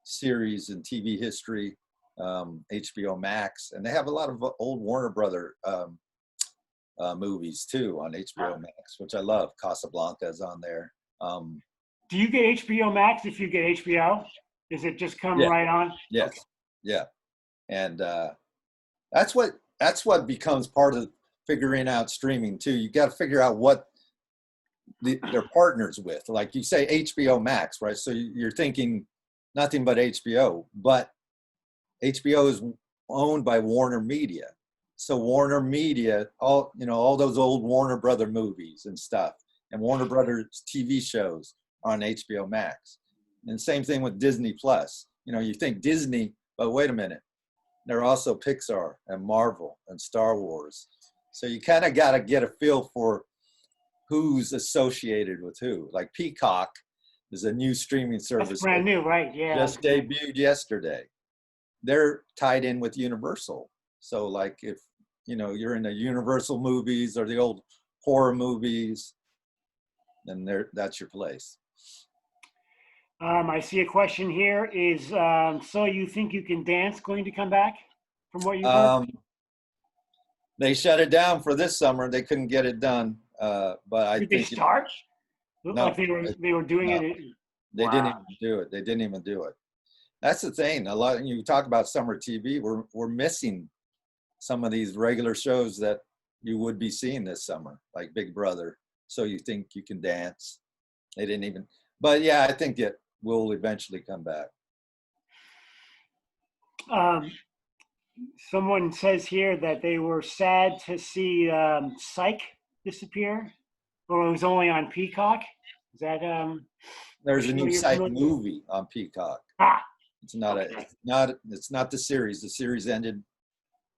series in TV history, HBO Max. And they have a lot of old Warner Brother movies too on HBO Max, which I love. Casablanca is on there. Do you get HBO Max if you get HBO? Does it just come right on? Yes. Okay. Yeah. And that's what becomes part of figuring out streaming too. You got to figure out what they're partners with. Like you say HBO Max, right? So you're thinking nothing but HBO, but HBO is owned by Warner Media. So Warner Media, all those old Warner Brother movies and stuff, and Warner Brothers TV shows on HBO Max. And same thing with Disney Plus. You think Disney, but wait a minute, they're also Pixar and Marvel and Star Wars. So you kind of got to get a feel for who's associated with who. Like Peacock is a new streaming service. That's brand new, right? Yeah. Just debuted yesterday. They're tied in with Universal. So like if, you're in the Universal movies or the old horror movies, then that's your place. I see a question here. Is So You Think You Can Dance going to come back from what you've heard? They shut it down for this summer. They couldn't get it done. But I Did think they start? Looked no, like they were doing it. They Wow. didn't even do it. They didn't even do it. That's the thing. A lot. You talk about summer TV. We're missing some of these regular shows that you would be seeing this summer, like Big Brother. So You Think You Can Dance. They didn't even. But yeah, I think it will eventually come back. Someone says here that they were sad to see Psych disappear, or it was only on Peacock. Is that There's a new Psych movie on Peacock. It's not okay. It's not the series. The series ended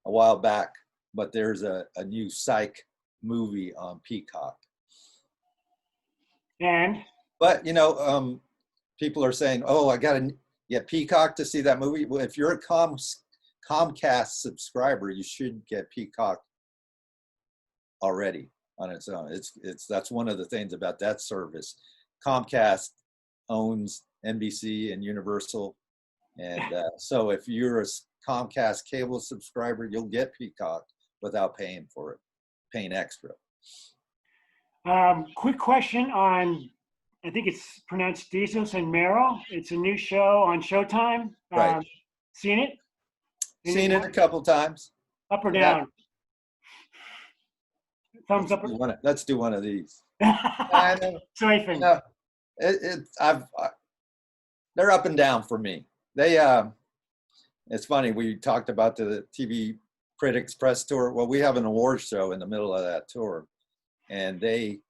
a while back, but there's a new Psych movie on Peacock. But people are saying, "Oh, I got to get Peacock to see that movie." Well, if you're a Comcast subscriber, you should get Peacock already on its own. That's one of the things about that service. Comcast owns NBC and Universal, and so if you're a Comcast cable subscriber, you'll get Peacock without paying for it, paying extra. Quick question on, I think it's pronounced Jesus and Meryl. It's a new show on Showtime. Right. Seen it? Seen it a couple times. Up or Yeah. down? Thumbs up. Let's do one of these. I know. Siphon. No, they're up and down for me. It's funny, we talked about the TV Critics Press Tour. Well, we have an awards show in the middle of that tour, and they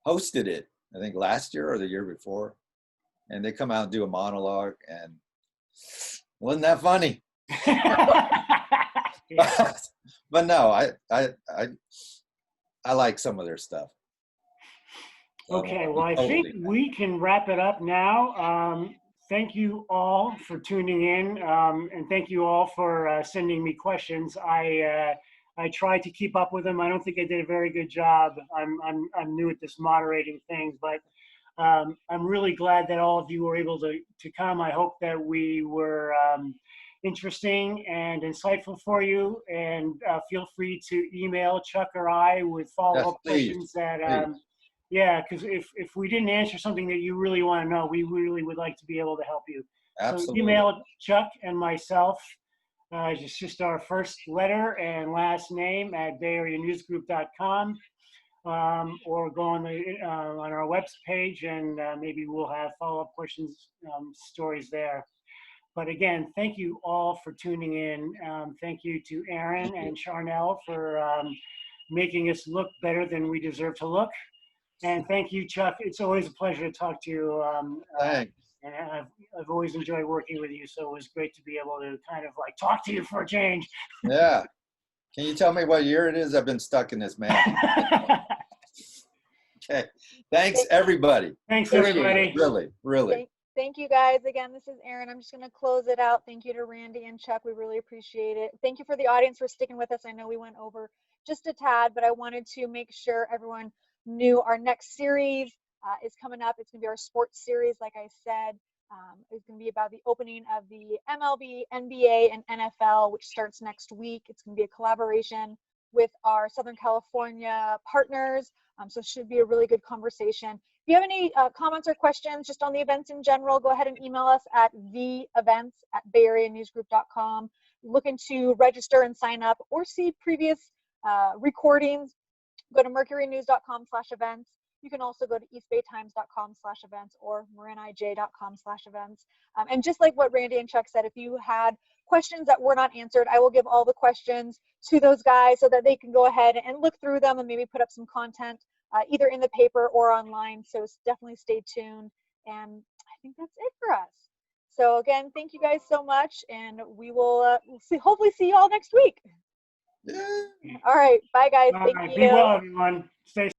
hosted it, I think last year or the year before, and they come out and do a monologue, and wasn't that funny? But no, I like some of their stuff. Okay, well, I think we can wrap it up now. Thank you all for tuning in, and thank you all for sending me questions. I tried to keep up with them. I don't think I did a very good job. I'm new at this moderating things, but I'm really glad that all of you were able to come. I hope that we were interesting and insightful for you, and feel free to email Chuck or I with follow-up questions that yeah, because if we didn't answer something that you really want to know, we really would like to be able to help you. Absolutely. So email Chuck and myself. It's just our first letter and last name at bayareanewsgroup.com, or go on our web page, and maybe we'll have follow-up questions, stories there. But again, thank you all for tuning in. Thank you to Aaron and Charnel for making us look better than we deserve to look. And thank you, Chuck. It's always a pleasure to talk to you. Thanks. And I've always enjoyed working with you, so it was great to be able to kind of like talk to you for a change. Yeah. Can you tell me what year it is? I've been stuck in this, man. Okay. Thanks, everybody. Thanks, everybody. Really, really. Thank you, guys. Again, this is Erin. I'm just going to close it out. Thank you to Randy and Chuck. We really appreciate it. Thank you for the audience for sticking with us. I know we went over just a tad, but I wanted to make sure everyone knew our next series is coming up. It's going to be our sports series, like I said. It's going to be about the opening of the MLB, NBA, and NFL, which starts next week. It's going to be a collaboration with our Southern California partners. So it should be a really good conversation. If you have any comments or questions just on the events in general, go ahead and email us at theevents@bayareanewsgroup.com. Looking to register and sign up or see previous recordings, go to mercurynews.com/events. You can also go to eastbaytimes.com/events or marinij.com/events. And just like what Randy and Chuck said, if you had questions that were not answered, I will give all the questions to those guys so that they can go ahead and look through them and maybe put up some content either in the paper or online. So definitely stay tuned. And I think that's it for us. So again, thank you guys so much. And we will hopefully see you all next week. Yeah. All right. Bye, guys. Thank you. Be well, everyone. Stay